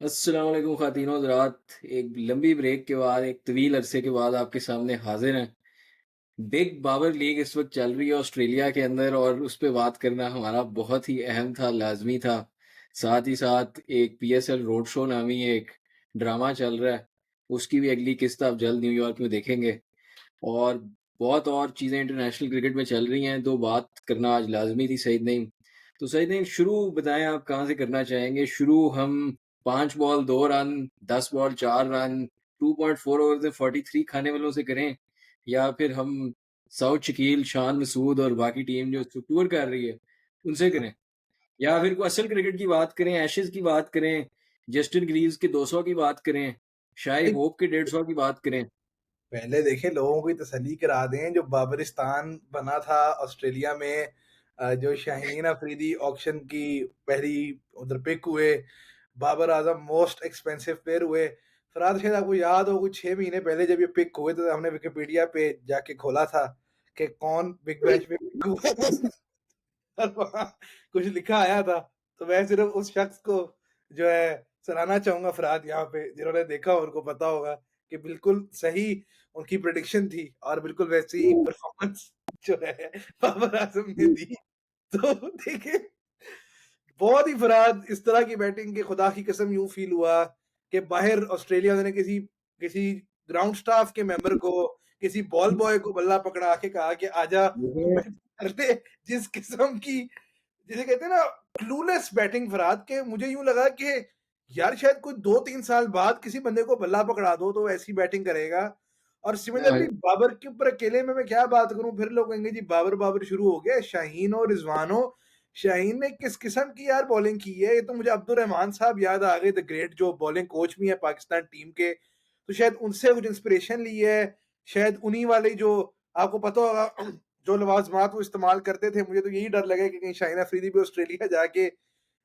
अस्सलाम वालेकुम ख़ातिनो हज़रात। एक लंबी ब्रेक के बाद, एक तवील अरसे के बाद आपके सामने हाज़िर हैं। बिग बाबर लीग इस वक़्त चल रही है ऑस्ट्रेलिया के अंदर और उस पे बात करना हमारा बहुत ही अहम था, लाज़मी था। साथ ही साथ एक पीएसएल रोड शो नामी एक ड्रामा चल रहा है, उसकी भी अगली किस्त आप जल्द न्यूयॉर्क में देखेंगे। और बहुत और चीज़ें इंटरनेशनल क्रिकेट में चल रही हैं, तो बात करना आज लाज़मी थी सईद नईम। तो सईद नईम, शुरू बताएँ आप कहाँ से करना चाहेंगे? शुरू हम 5 ball 2 run, 10 ball 4 run, 2.4 overs में 43 खाने वालों से करें? या फिर हम सऊद शकील, शान मसूद और बाकी टीम जो टूर कर रही है, उनसे करें? या फिर कोई असल क्रिकेट की बात करें, एशेज़ की बात करें, जस्टिन ग्रीव्स के 200 की बात करें, शाई नहीं, होप के 150 की बात करें? पहले देखें लोगों की तसल्ली करा दें जो बाबरिस्तान बना था ऑस्ट्रेलिया में। जो शाहीन अफरीदी ऑक्शन की पहली उधर पिक हुए, Babar Azam most expensive player हुए। फरहाद, शायद आपको याद हो कुछ 6 महीने पहले जब ये पिक हुए तो हमने विकिपीडिया पे जाके खोला था कि कौन बिग बैश में पिक हुआ और वहाँ कुछ लिखा आया था। तो मैं सिर्फ उस शख्स को जो है सराहना चाहूंगा फरहाद, यहाँ पे जिन्होंने देखा उनको पता होगा कि बिल्कुल सही उनकी प्रेडिक्शन थी और बिल्कुल वैसी ही परफॉर्मेंस जो है बाबर आजम ने दी। तो देखिए, बहुत ही फरहाद, इस तरह की बैटिंग के खुदा की कसम यूं फील हुआ कि बाहर ऑस्ट्रेलिया ने किसी किसी ग्राउंड स्टाफ के मेंबर को, किसी बॉल बॉय को बल्ला पकड़ा के कहा कि आजा तू मुझे बैटिंग कर ले। जिस किस्म की, जिसे कहते हैं ना, क्लूलेस बैटिंग फरहाद के, मुझे यूं लगा कि यार शायद कोई 2-3 साल बाद किसी बंदे को बल्ला पकड़ा दो तो ऐसी बैटिंग करेगा। और सिमिलरली बाबर के ऊपर अकेले में मैं क्या बात करूं, फिर लोग कहेंगे जी बाबर बाबर शुरू हो गया। शाहीन और रिजवान हो, शाहीन ने किस किस्म की यार बॉलिंग की है। ये तो मुझे अब्दुल रहमान साहब याद आ गए, द ग्रेट, जो बॉलिंग कोच भी है पाकिस्तान टीम के। तो शायद उनसे कुछ इंस्पिरेशन ली है। शायद उन्हीं वाले जो, आपको पता होगा, जो लवाजमात वो इस्तेमाल करते थे। मुझे तो यही डर लगा कि कहीं शाहीन अफरीदी भी ऑस्ट्रेलिया जाके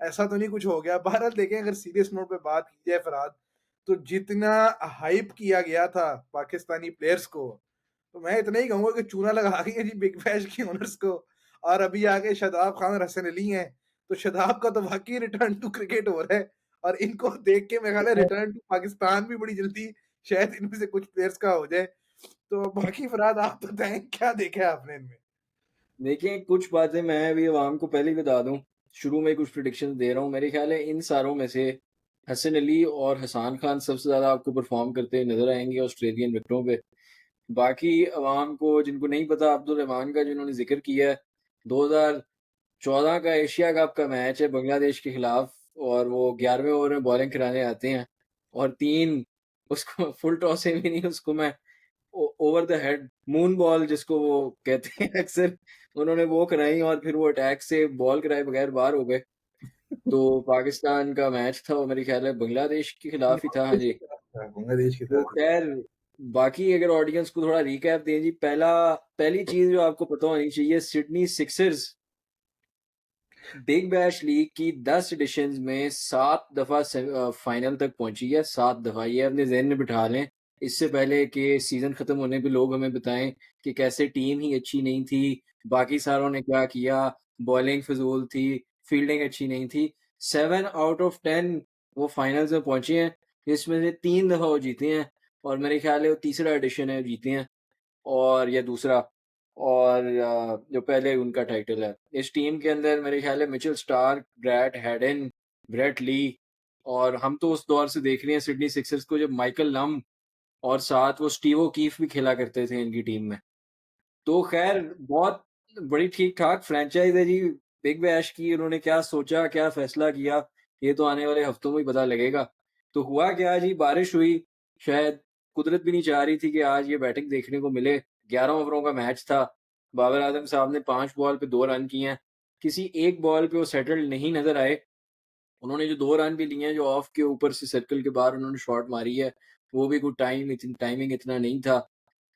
ऐसा तो नहीं कुछ हो गया। बहरहाल देखें, अगर सीरियस नोट पे बात की जाए फरहाद, तो जितना हाइप किया गया था पाकिस्तानी प्लेयर्स को, तो मैं इतना ही कहूंगा कि चूना लगा गई है जी बिग बैश की ओनर्स को। और अभी आगे शादाब खान और हसन अली हैं, तो शादाब का तो वाकई रिटर्न टू क्रिकेट हो रहा है। और इनको देख के मैं ख्याल है रिटर्न टू पाकिस्तान भी बड़ी जल्दी शायद इनमें से कुछ प्लेयर्स का हो जाए। तो बाकी फरहाद, आप बताएं क्या देखा है आपने इनमें? देखिए, कुछ बातें मैं भी अवाम को पहले ही बता दूँ, शुरू में कुछ प्रेडिक्शंस दे रहा हूँ। मेरे ख़्याल है इन सारों में से हसन अली और हसान खान सबसे ज़्यादा आपको परफ़ॉर्म करते नज़र आएँगे ऑस्ट्रेलियन विकेटों पे। बाकी अवाम को जिनको नहीं पता, अब्दुल रहमान का जिन्होंने ज़िक्र किया है, 2014 का एशिया कप का मैच है बांग्लादेश के खिलाफ और वो 11वें ओवर में बॉलिंग कराने आते हैं और 3 उसको फुल टॉस से भी नहीं, उसको मैं over the head moon ball जिसको वो कहते हैं अक्सर, उन्होंने वो कराई और फिर वो अटैक से बॉल कराए बगैर बाहर हो गए। तो पाकिस्तान का मैच था वो, मेरे ख्याल है बांग्लादेश के खिलाफ ही था। हाँ बांग्लादेश जी। के साथ था, बांग्लादेश के तो साथ ही। खैर, बाकी अगर ऑडियंस को थोड़ा रिकैप दें जी, पहली चीज़ जो आपको पता होनी चाहिए, Sydney Sixers big bash league की 10 एडिशंस में 7 दफ़ा फाइनल तक पहुँची है, 7 दफ़ा। ये अपने ज़हन में बिठा लें। इससे पहले कि सीज़न ख़त्म होने पे लोग हमें बताएँ कि कैसे टीम ही अच्छी नहीं थी, बाकी सारों ने क्या किया, बॉलिंग फ़िज़ूल थी, फ़ील्डिंग अच्छी नहीं थी। 7 आउट ऑफ 10 वो फाइनल्स में पहुँचे हैं, जिसमें से 3 दफ़ा वो जीते हैं और मेरे ख़्याल है वो तीसरा एडिशन है जीते हैं। और या दूसरा, और जो पहले उनका टाइटल है। इस टीम के अंदर मेरे ख़्याल है Mitchell Starc, Brad Haddin, Brett Lee, और हम तो उस दौर से देख रहे हैं सिडनी सिक्सर्स को जब माइकल लम्ब और साथ वो स्टीव ओकीफ भी खेला करते थे इनकी टीम में। तो ख़ैर बहुत बड़ी ठीक-ठाक फ्रैंचाइज़ है जी बिग बैश की। उन्होंने क्या सोचा, क्या फ़ैसला किया, ये तो आने वाले हफ़्तों में ही पता लगेगा। तो हुआ क्या जी, बारिश हुई, शायद कुदरत भी नहीं चाह रही थी कि आज ये बैटिंग देखने को मिले। 11 ओवरों का मैच था। बाबर आज़म साहब ने 5 बॉल पे 2 रन किए हैं। किसी एक बॉल पे वो सेटल्ड नहीं नज़र आए। उन्होंने जो 2 रन भी लिए हैं, जो ऑफ के ऊपर से सर्कल के बाहर उन्होंने शॉट मारी है, वो भी कोई टाइमिंग इतना नहीं था।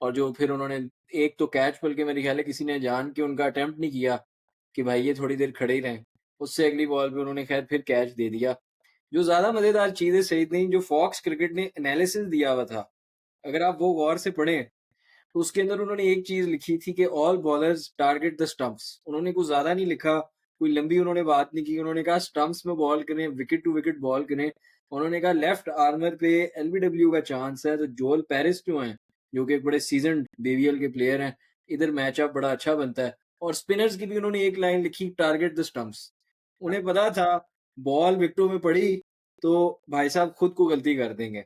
और जो फिर उन्होंने एक तो कैच, बल्कि मेरे ख्याल है किसी ने जान के उनका अटेम्प्ट नहीं किया कि भाई ये थोड़ी देर खड़े ही रहें। उससे अगली बॉल पे उन्होंने खैर फिर कैच दे दिया। जो ज़्यादा मज़ेदार चीज़ है सईद नईम, जो फॉक्स क्रिकेट ने एनालिसिस दिया हुआ था, अगर आप वो गौर से पढ़ें, तो उसके अंदर उन्होंने एक चीज़ लिखी थी कि all bowlers target the stumps. उन्होंने कुछ ज़्यादा नहीं लिखा, कोई लंबी उन्होंने बात नहीं की। उन्होंने कहा स्टंप्स में बॉल करें, विकेट टू विकेट बॉल करें उन्होंने कहा लेफ्ट आर्मर पे एलबीडब्ल्यू का चांस है, तो जोएल पेरिस जो हैं, जो कि एक बड़े सीज़न्ड बीबीएल के प्लेयर हैं, इधर मैचअप बड़ा अच्छा बनता है। और स्पिनर्स की भी उन्होंने एक लाइन लिखी, टारगेट द स्टंप्स। उन्हें पता था बॉल विकेटों में पड़ी तो भाई साहब खुद को गलती कर देंगे।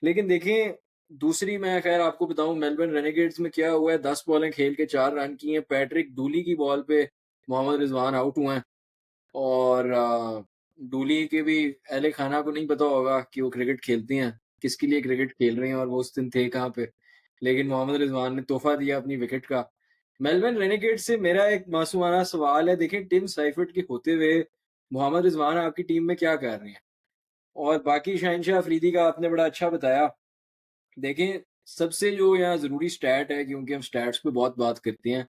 लेकिन देखें, दूसरी मैं ख़ैर आपको बताऊँ मेलबर्न रेनेगेड्स में क्या हुआ है, 10 बॉलें खेल के 4 रन किए हैं। पैट्रिक डूली की बॉल पे मोहम्मद रिजवान आउट हुए हैं। और डूली के भी अहले खाना को नहीं पता होगा कि वो क्रिकेट खेलती हैं, किसके लिए क्रिकेट खेल रही हैं और वो उस दिन थे कहाँ पे। लेकिन मोहम्मद रिजवान ने तोहफ़ा दिया अपनी विकेट का। मेलबर्न रेनेगेड्स से मेरा एक मासूमाना सवाल है, देखिए टिम साइफर्ट के होते हुए मोहम्मद रिजवान आपकी टीम में क्या कर रहे हैं? और बाकी शहनशाह अफरीदी का आपने बड़ा अच्छा बताया। देखें, सबसे जो यहाँ ज़रूरी स्टैट है, क्योंकि हम स्टैट्स पे बहुत बात करते हैं,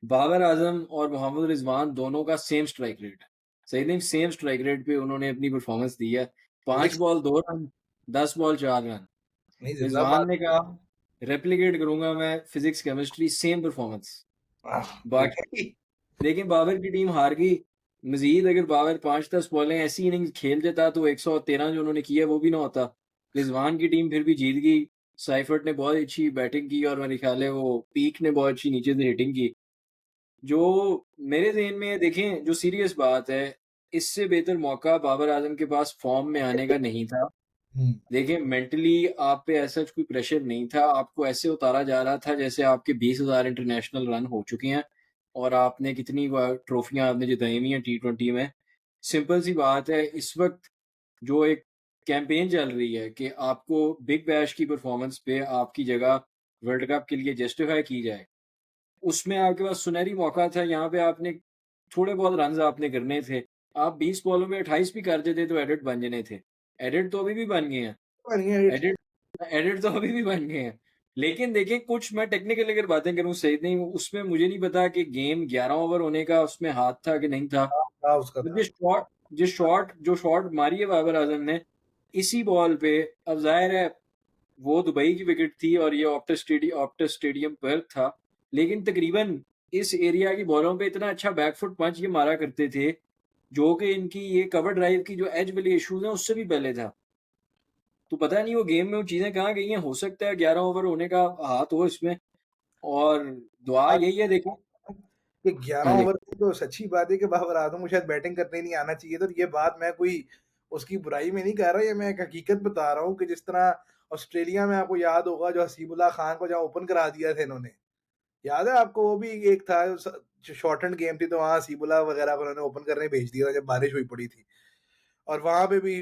बाबर आज़म और मोहम्मद रिज़वान दोनों का सेम स्ट्राइक रेट है। सही नहीं, सेम स्ट्राइक रेट पे उन्होंने अपनी परफ़ॉर्मेंस दी है। 5 physics ball 2 run, 10 ball 4 run. नहीं रिज़वान ज़िंदाबाद। ने कहा रेप्लिकेट करूँगा मैं फिज़िक्स, केमिस्ट्री सेम परफ़ॉर्मेंस। बाकी बेटे लेकिन बाबर की टीम हार गई। मज़ीद अगर बाबर 5-10 बॉलें ऐसी इनिंग्स खेल देता तो 113 जो उन्होंने किया वो भी ना होता। रिज़वान की टीम फिर भी जीत गई। साइफर्ट ने बहुत अच्छी बैटिंग की और मेरे ख़्याल है वो पीक ने बहुत अच्छी नीचे से हिटिंग की। जो मेरे ज़हन में है, देखें जो सीरियस बात है, इससे बेहतर मौका बाबर आज़म के पास फ़ॉर्म में आने का नहीं था। हुँ, देखिए मेंटली आप पे ऐसा कोई प्रेशर नहीं था, आपको ऐसे उतारा जा रहा था जैसे आपके 20,000 इंटरनेशनल रन हो चुके हैं और आपने कितनी ट्रॉफियाँ आपने जिताई हुई हैं टी20 में। सिंपल सी बात है, इस वक़्त जो एक कैंपेन चल रही है कि आपको बिग बैश की परफ़ॉर्मेंस पे आपकी जगह वर्ल्ड कप के लिए जस्टिफ़ाई की जाए। उसमें आपके पास सुनहरी मौका था, यहाँ पे आपने थोड़े बहुत रन्स आपने करने थे। आप 20 बॉलों में 28 भी कर देते तो एडिट बन जाने थे। एडिट तो अभी भी बन गए हैं। बढ़िया हिट। एडिट एडिट तो अभी भी बन गए हैं। लेकिन देखिए कुछ मैं टेक्निकल अगर बातें करूँ सही नहीं, उसमें मुझे नहीं पता कि गेम 11 ओवर होने का उसमें हाथ था कि नहीं था। था उसका तो था। जो शॉट मारी है बाबर आज़म ने, इसी बॉल पे, अब ज़ाहिर है वो दुबई की विकेट थी और ये ऑप्टस स्टेडियम पर था। लेकिन तकरीबन इस एरिया की बॉलों पे इतना अच्छा बैकफुट पंच ये मारा करते थे, जो कि इनकी ये कवर ड्राइव की जो एज वाली इश्यूज़ हैं उससे भी पहले था। तो पता नहीं वो गेम में वो चीज़ें कहाँ गई हैं, हो सकता है 11 ओवर होने का हाथ हो इसमें। और दुआ आज यही है देखो। ये 11 हाँ जी। ओवर की तो सच्ची बात है कि बाबर आज़म को शायद बैटिंग करने नहीं आना चाहिए था। ये बात मैं कोई उसकी बुराई में नहीं कह रहा, ये मैं एक हकीकत बता रहा हूँ कि जिस तरह ऑस्ट्रेलिया में आपको याद होगा जो हसीबुल्लाह खान को जहाँ ओपन करा दिया था इन्होंने। याद है आपको वो भी एक था शॉर्टहैंड गेम थी तो वहाँ हसीबुल्लाह वगैरह को उन्होंने ओपन करने भेज दिया था जब बारिश हुई पड़ी थी। और वहाँ पे भी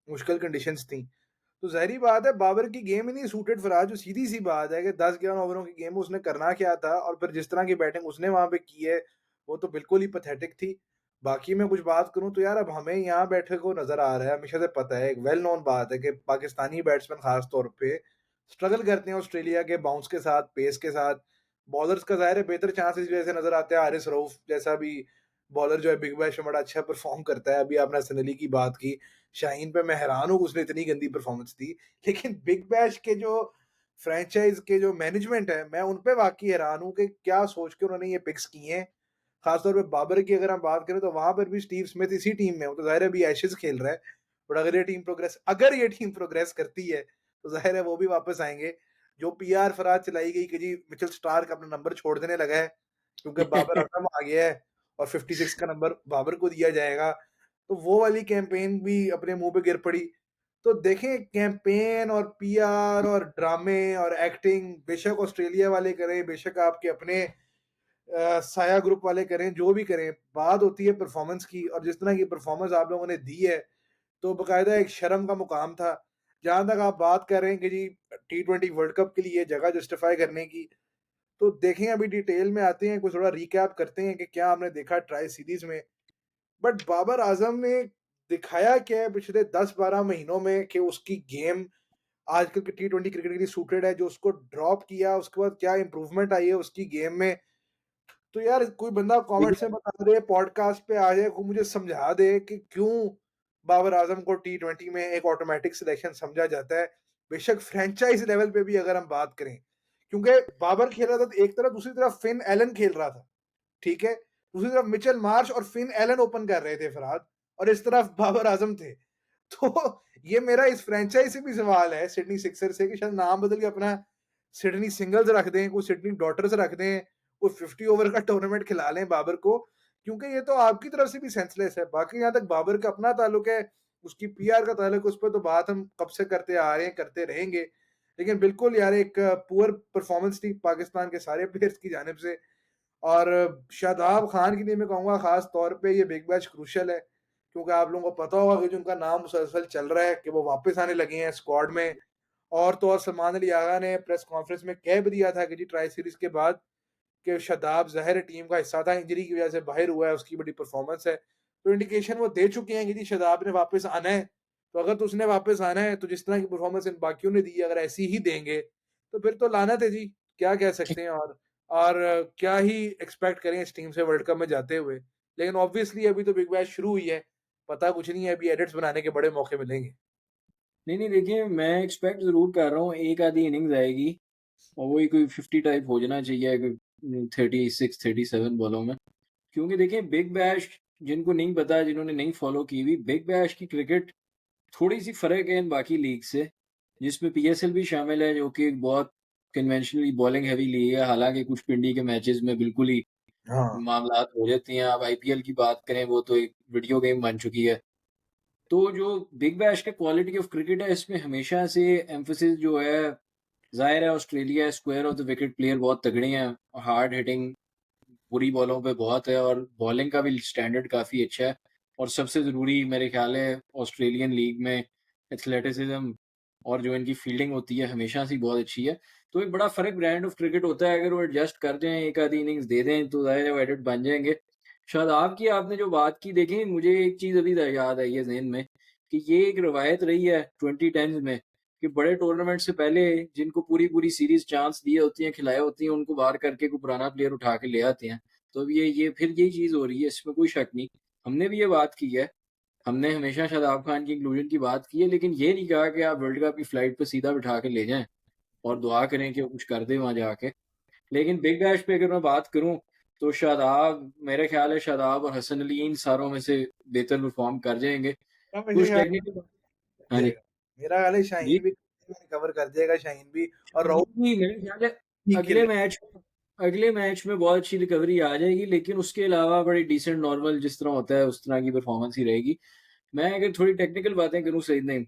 मुश्किल कंडीशंस थी। तो ज़ाहिर-सी बात है बाबर की गेम ही नहीं सूटेड फराज, जो सीधी-सी बात है कि 10-11 ओवरों की गेम में उसने करना क्या था और फिर जिस तरह की बैटिंग उसने वहाँ पे की है, वो तो बिल्कुल ही पैथेटिक थी। बाकी मैं कुछ बात करूँ तो यार अब हमें यहाँ बैठे को नज़र आ रहा है, हमेशा से पता है, एक वेल नोन बात है कि पाकिस्तानी बैट्समैन ख़ास तौर पे स्ट्रगल करते हैं ऑस्ट्रेलिया के बाउंस के साथ, पेस के साथ। बॉलर्स का ज़ाहिर है बेहतर चांस इस वजह से नज़र आता है, हारिस रऊफ जैसा भी बॉलर जो है बिग बैश में बड़ा अच्छा परफ़ॉर्म करता है। अभी आपने हसन अली की बात की, शाहीन पे मैं हैरान हूँ कि उसने इतनी गंदी परफ़ॉर्मेंस दी। लेकिन बिग बैश के जो फ्रैंचाइज़ के जो मैनेजमेंट है, मैं उन पे वाक़ई हैरान हूँ कि क्या सोच के उन्होंने ये पिक्स किए हैं। ख़ासतौर पे बाबर की अगर हम बात करें तो वहाँ पर भी स्टीव स्मिथ इसी टीम में है, वो तो ज़ाहिर है अभी एशेज़ खेल रहा है। बट अगर ये टीम प्रोग्रेस करती है, तो ज़ाहिर है वो भी वापस आएँगे। जो पीआर फ़राद चलाई गई कि जी मिचेल स्टार्क अपना नंबर छोड़ देने लगा है, क्योंकि बाबर आज़म आ गया है और 56 का नंबर बाबर को दिया जाएगा। तो वो वाली कैंपेन भी अपने मुँह पे गिर पड़ी। तो देखें कैंपेन और पीआर और ड्रामे और एक्टिंग बेशक ऑस्ट्रेलिया वाले करें, बेशक आपके अपने साया ग्रुप वाले करें, जो भी करें, बात होती है परफ़ॉर्मेंस की और जिस तरह की परफ़ॉर्मेंस आप लोगों ने दी है, तो बाकायदा एक शर्म का मुकाम था। जहाँ तक आप बात कर रहे हैं कि जी टी20 वर्ल्ड कप के लिए जगह जस्टिफ़ाई करने की, तो देखें अभी डिटेल में आते हैं, कुछ थोड़ा रिकैप करते हैं कि क्या हमने देखा ट्राई सीरीज़ में। बट बाबर आज़म ने दिखाया क्या है पिछले 10-12 महीनों में कि उसकी गेम आजकल की टी20 क्रिकेट के लिए सूटेड है, जो उसको ड्रॉप किया, उसके बाद क्या इम्प्रूवमेंट आई है उसकी गेम में। तो यार कोई बंदा कमेंट्स में देखिए बता दे, पॉडकास्ट पे आ जाए, कोई मुझे समझा दे कि क्यों बाबर आज़म को टी20 में एक ऑटोमैटिक सिलेक्शन समझा जाता है। बेशक फ्रैंचाइज़ लेवल पे भी अगर हम बात करें, क्योंकि बाबर खेल रहा था तो एक तरफ, दूसरी तरफ फिन एलन खेल रहा था, ठीक है? दूसरी तरफ मिचेल मार्श और फिन एलन ओपन कर रहे थे फरहाद और इस तरफ बाबर आज़म थे। तो ये मेरा इस फ्रैंचाइज़ से भी सवाल है सिडनी सिक्सर्स से कि शायद नाम बदल के अपना सिडनी सिंगल्स रख दें, कोई सिडनी डॉटर्स रख दें, कोई 50 ओवर का टूर्नामेंट खिला लें बाबर को, क्योंकि ये तो आपकी तरफ से भी सेंसलेस है। बाकी जहाँ तक बाबर का अपना ताल्लुक है, उसकी पीआर का ताल्लुक है, उस पे तो बात हम कब से करते आ रहे हैं, करते रहेंगे। लेकिन बिल्कुल यार एक पुअर परफॉर्मेंस थी पाकिस्तान के सारे प्लेयर्स की जानिब से और शादाब खान के लिए मैं कहूँगा ख़ास तौर पे ये बिग बैश क्रूशियल है, क्योंकि आप लोगों को पता होगा कि जो उनका नाम मुसलसल चल रहा है कि वो वापस आने लगे हैं स्क्वाड में। और तो और सलमान अली आगा ने प्रेस कॉन्फ्रेंस में कह भी दिया था कि जी ट्राई सीरीज़ के बाद कि शादाब ज़ाहिर है टीम का हिस्सा था, इंजरी की वज़ह से बाहर हुआ है, उसकी बड़ी परफ़ॉर्मेंस है। तो इंडिकेशन वो दे चुके हैं कि जी शादाब ने वापस आना है, तो अगर तो उसने वापस आना है, तो जिस तरह की परफ़ॉर्मेंस इन बाकियों ने दी है, अगर ऐसी ही देंगे, तो फिर तो लानत है जी, क्या कह सकते हैं और क्या ही एक्सपेक्ट करें इस टीम से वर्ल्ड कप में जाते हुए। लेकिन ऑब्वियसली अभी तो बिग बैश शुरू हुई है, पता कुछ नहीं है, अभी एडिट्स बनाने के बड़े मौके मिलेंगे। नहीं, नहीं देखिए मैं एक्सपेक्ट ज़रूर कर रहा हूँ एक आधी इनिंग्स आएगी और वही कोई 50 टाइप हो जाना चाहिए कोई 36, 37 बॉलों में। क्योंकि देखिए बिग बैश जिनको नहीं पता, जिन्होंने नहीं फ़ॉलो की हुई, बिग बैश की क्रिकेट थोड़ी-सी फ़र्क है इन बाकी लीग से, जिसमें पीएसएल भी शामिल है जो कि एक बहुत कन्वेंशनली बॉलिंग हेवी लीग है। हालाँकि कुछ पिंडी के मैचेज़ में बिल्कुल ही हाँ। मामलात हो जाती हैं। आप आईपीएल की बात करें वो तो एक वीडियो गेम बन चुकी है। तो जो बिग बैश का क्वालिटी ऑफ क्रिकेट है इसमें हमेशा से एम्फसिस जो है ज़ाहिर है Australia square of the wicket player बहुत तगड़े हैं। हार्ड हिटिंग बुरी बॉलों पे बहुत है और बॉलिंग का भी स्टैंडर्ड काफ़ी अच्छा है। और सबसे ज़रूरी मेरे ख़्याल है ऑस्ट्रेलियन लीग में एथलेटिसिज़्म और जो इनकी फ़ील्डिंग होती है हमेशा से ही बहुत अच्छी है। तो एक बड़ा फ़र्क ब्रांड ऑफ क्रिकेट होता है अगर वो एडजस्ट कर जाएँ, एक आधी इनिंग्स दे दें तो ज़ाहिर है वो एडिट बन जाएँगे। शादाब की आपने जो बात की देखिए मुझे एक चीज़ अभी याद आई है ज़हन में कि ये एक रवायत रही है 2010s में कि बड़े टूर्नामेंट से पहले जिनको पूरी-पूरी सीरीज़ चांस दी होती हैं, खिलाए होती हैं, उनको बाहर करके कोई पुराना प्लेयर उठा के ले आते हैं। तो अब ये फिर यही चीज़ हो रही है, इसमें कोई शक नहीं। हमने भी ये बात की है, हमने हमेशा शादाब खान की इंक्लूज़न की बात की है, लेकिन ये नहीं कहा कि आप वर्ल्ड कप की फ्लाइट पे सीधा बिठा के ले जाएँ और दुआ करें कि वो कुछ कर दे वहाँ जाके। लेकिन बिग बैश पे अगर मैं बात करूँ, तो शादाब मेरे ख़्याल है शादाब और हसन अली इन सारों में से बेहतर परफ़ॉर्म कर जाएँगे। हाँ, मुझे कुछ याद टेक्निकल कर हाँ जी। जाएगा। मेरा ख़्याल है जी, शाहीन भी कवर कर जाएगा शाहीन भी और शाहीन राहुल भी मेरे ख़्याल है भी खेले अगले मैच में बहुत अच्छी रिकवरी आ जाएगी, लेकिन उसके अलावा बड़ी डिसेंट नॉर्मल जिस तरह होता है, उस तरह की परफ़ॉर्मेंस ही रहेगी। मैं अगर थोड़ी टेक्निकल बातें करूँ सईद नईम,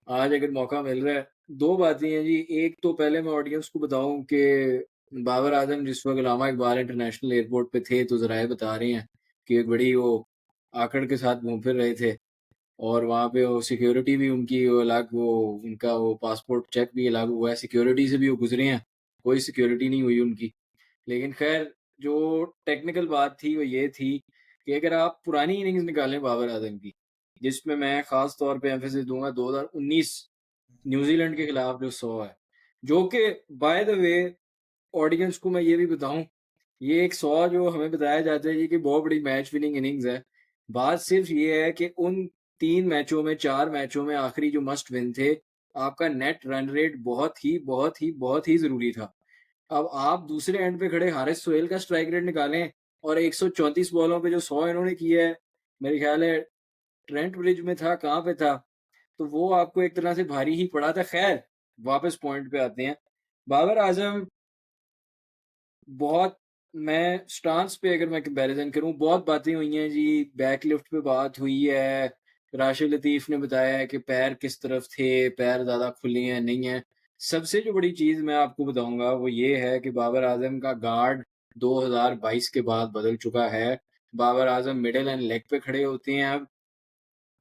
आज अगर मौका मिल रहा है, 2 बातें हैं जी। एक तो पहले मैं ऑडियंस को बताऊँ कि बाबर आज़म जिस वक़्त अल्लामा इक़बाल इंटरनेशनल एयरपोर्ट पे थे, तो ज़राए बता रहे हैं कि एक बड़ी वो आकड़ के साथ घूम फिर रहे थे और वहाँ पे वो सिक्योरिटी भी उनकी वो अलग वो उनका वो पासपोर्ट चेक भी अलग हुआ है, सिक्योरिटी से भी वो गुज़रे हैं, कोई सिक्योरिटी नहीं हुई उनकी। लेकिन ख़ैर जो टेक्निकल बात थी वो ये थी कि अगर आप पुरानी इनिंग्स निकालें बाबर आज़म की, जिसमें मैं ख़ास तौर पे एम्फेसिस दूँगा 2019 न्यूज़ीलैंड के खिलाफ जो 100 है, जो कि बाय द वे ऑडियंस को मैं ये भी बताऊँ, ये एक 100 जो हमें बताया जाता है ये कि बहुत बड़ी मैच विनिंग इनिंग्स है। बात सिर्फ़ ये है कि उन 3 मैचों में 4 मैचों में आखिरी जो मस्ट विन थे, आपका नेट रन रेट बहुत ही ज़रूरी था। अब आप दूसरे एंड पे खड़े हारिस सोहेल का स्ट्राइक रेट निकालें और 134 बॉलों पे जो 100 इन्होंने किए है, मेरे ख़्याल है ट्रेंट ब्रिज में था, कहाँ पे था? तो वो आपको एक तरह से भारी ही पड़ा था। ख़ैर, वापस पॉइंट पे आते हैं। बाबर आज़म बहुत मैं स्टांस पे अगर मैं कंपैरिज़न करूँ, बहुत बातें हुई हैं जी, बैकलिफ्ट पे बात हुई है, राशिद लतीफ़ ने बताया है कि पैर किस तरफ थे, पैर ज़्यादा खुले हैं, नहीं हैं। सबसे जो बड़ी चीज़ मैं आपको बताऊँगा, वो ये है कि बाबर आज़म का गार्ड 2022 के बाद बदल चुका है। बाबर आज़म मिडल एंड लेग पे खड़े होते हैं अब।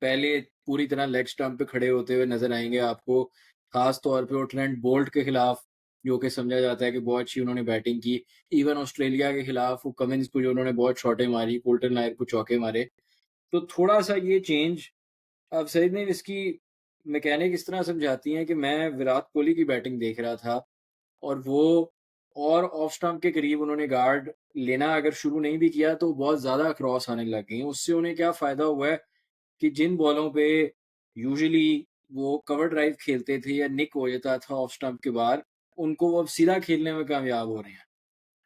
पहले पूरी तरह लेग स्टंप पे खड़े होते हुए नज़र आएँगे आपको। ख़ास तौर पे वो ट्रेंट बोल्ट के खिलाफ, जो कि समझा जाता है कि बहुत अच्छी उन्होंने बैटिंग की। इवन ऑस्ट्रेलिया के खिलाफ वो कमिंस को जो उन्होंने बहुत शॉटें मारी, कोल्टन नायर को चौके मारे। तो थोड़ा-सा ये चेंज अब सईद ने इसकी मैकेनिक इस तरह समझाती हैं कि मैं विराट कोहली की बैटिंग देख रहा था और वो और ऑफ स्टंप के करीब उन्होंने गार्ड लेना अगर शुरू नहीं भी किया तो बहुत ज़्यादा क्रॉस आने लग गई हैं। उससे उन्हें क्या फ़ायदा हुआ है कि जिन बॉलों पे यूजुअली वो कवर ड्राइव खेलते थे या निक हो जाता था ऑफ स्टंप के बाहर, उनको वो अब सीधा खेलने में कामयाब हो रहे हैं।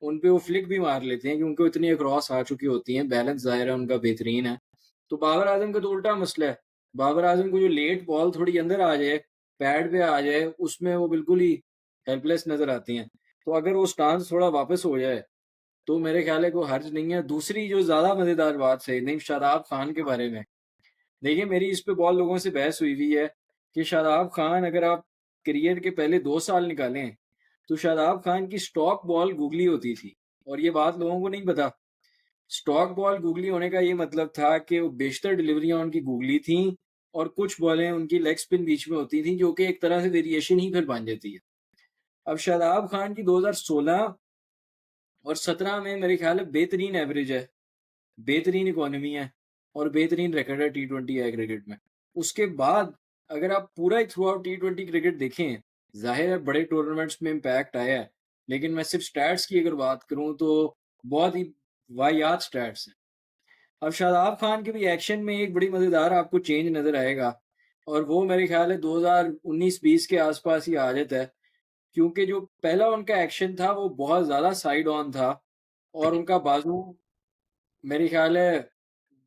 उन पे वो फ्लिक भी मार लेते हैं क्योंकि वो इतनी क्रॉस आ चुकी होती हैं, बैलेंस ज़ाहिर है उनका बेहतरीन है। तो बाबर आज़म का तो उल्टा मसला है। बाबर आज़म को जो लेट बॉल थोड़ी अंदर आ जाए, पैड पे आ जाए, उसमें वो बिल्कुल ही हेल्पलेस नज़र आती हैं। तो अगर वो स्टांस थोड़ा वापस हो जाए, तो मेरे ख़्याल है कोई हर्ज नहीं है। दूसरी जो ज़्यादा मज़ेदार बात सही नहीं शादाब खान के बारे में। देखिए मेरी इस पे बहुत लोगों से बहस हुई हुई है कि शादाब खान अगर आप करियर के पहले 2 साल निकालें, तो शादाब खान की स्टॉक बॉल गूगली होती थी और ये बात लोगों को नहीं पता। स्टॉक बॉल गूगली होने का ये मतलब था कि वो बेशतर डिलीवरियाँ उनकी गूगली थीं और कुछ बॉलें उनकी लेग स्पिन बीच में होती थीं, जो कि एक तरह से वेरिएशन ही फिर बन जाती है। अब शादाब खान की 2016 और 17 में मेरे ख्याल है बेहतरीन एवरेज है, बेहतरीन इकॉनमी है और बेहतरीन रिकॉर्ड है टी20 है क्रिकेट में। उसके बाद अगर आप पूरा ही थ्रू आउट टी20 क्रिकेट देखें, ज़ाहिर है बड़े टूर्नामेंट्स में इम्पैक्ट आया है, लेकिन मैं सिर्फ स्टैट्स की अगर बात करूँ तो बहुत ही वाहियात स्टैट्स हैं। अब शादाब खान के भी एक्शन में एक बड़ी मज़ेदार आपको चेंज नज़र आएगा और वो मेरे ख़्याल है 2019-20 के आस-पास ही आ जाता है, क्योंकि जो पहला उनका एक्शन था वो बहुत ज़्यादा साइड ऑन था और उनका बाज़ू मेरे ख़्याल है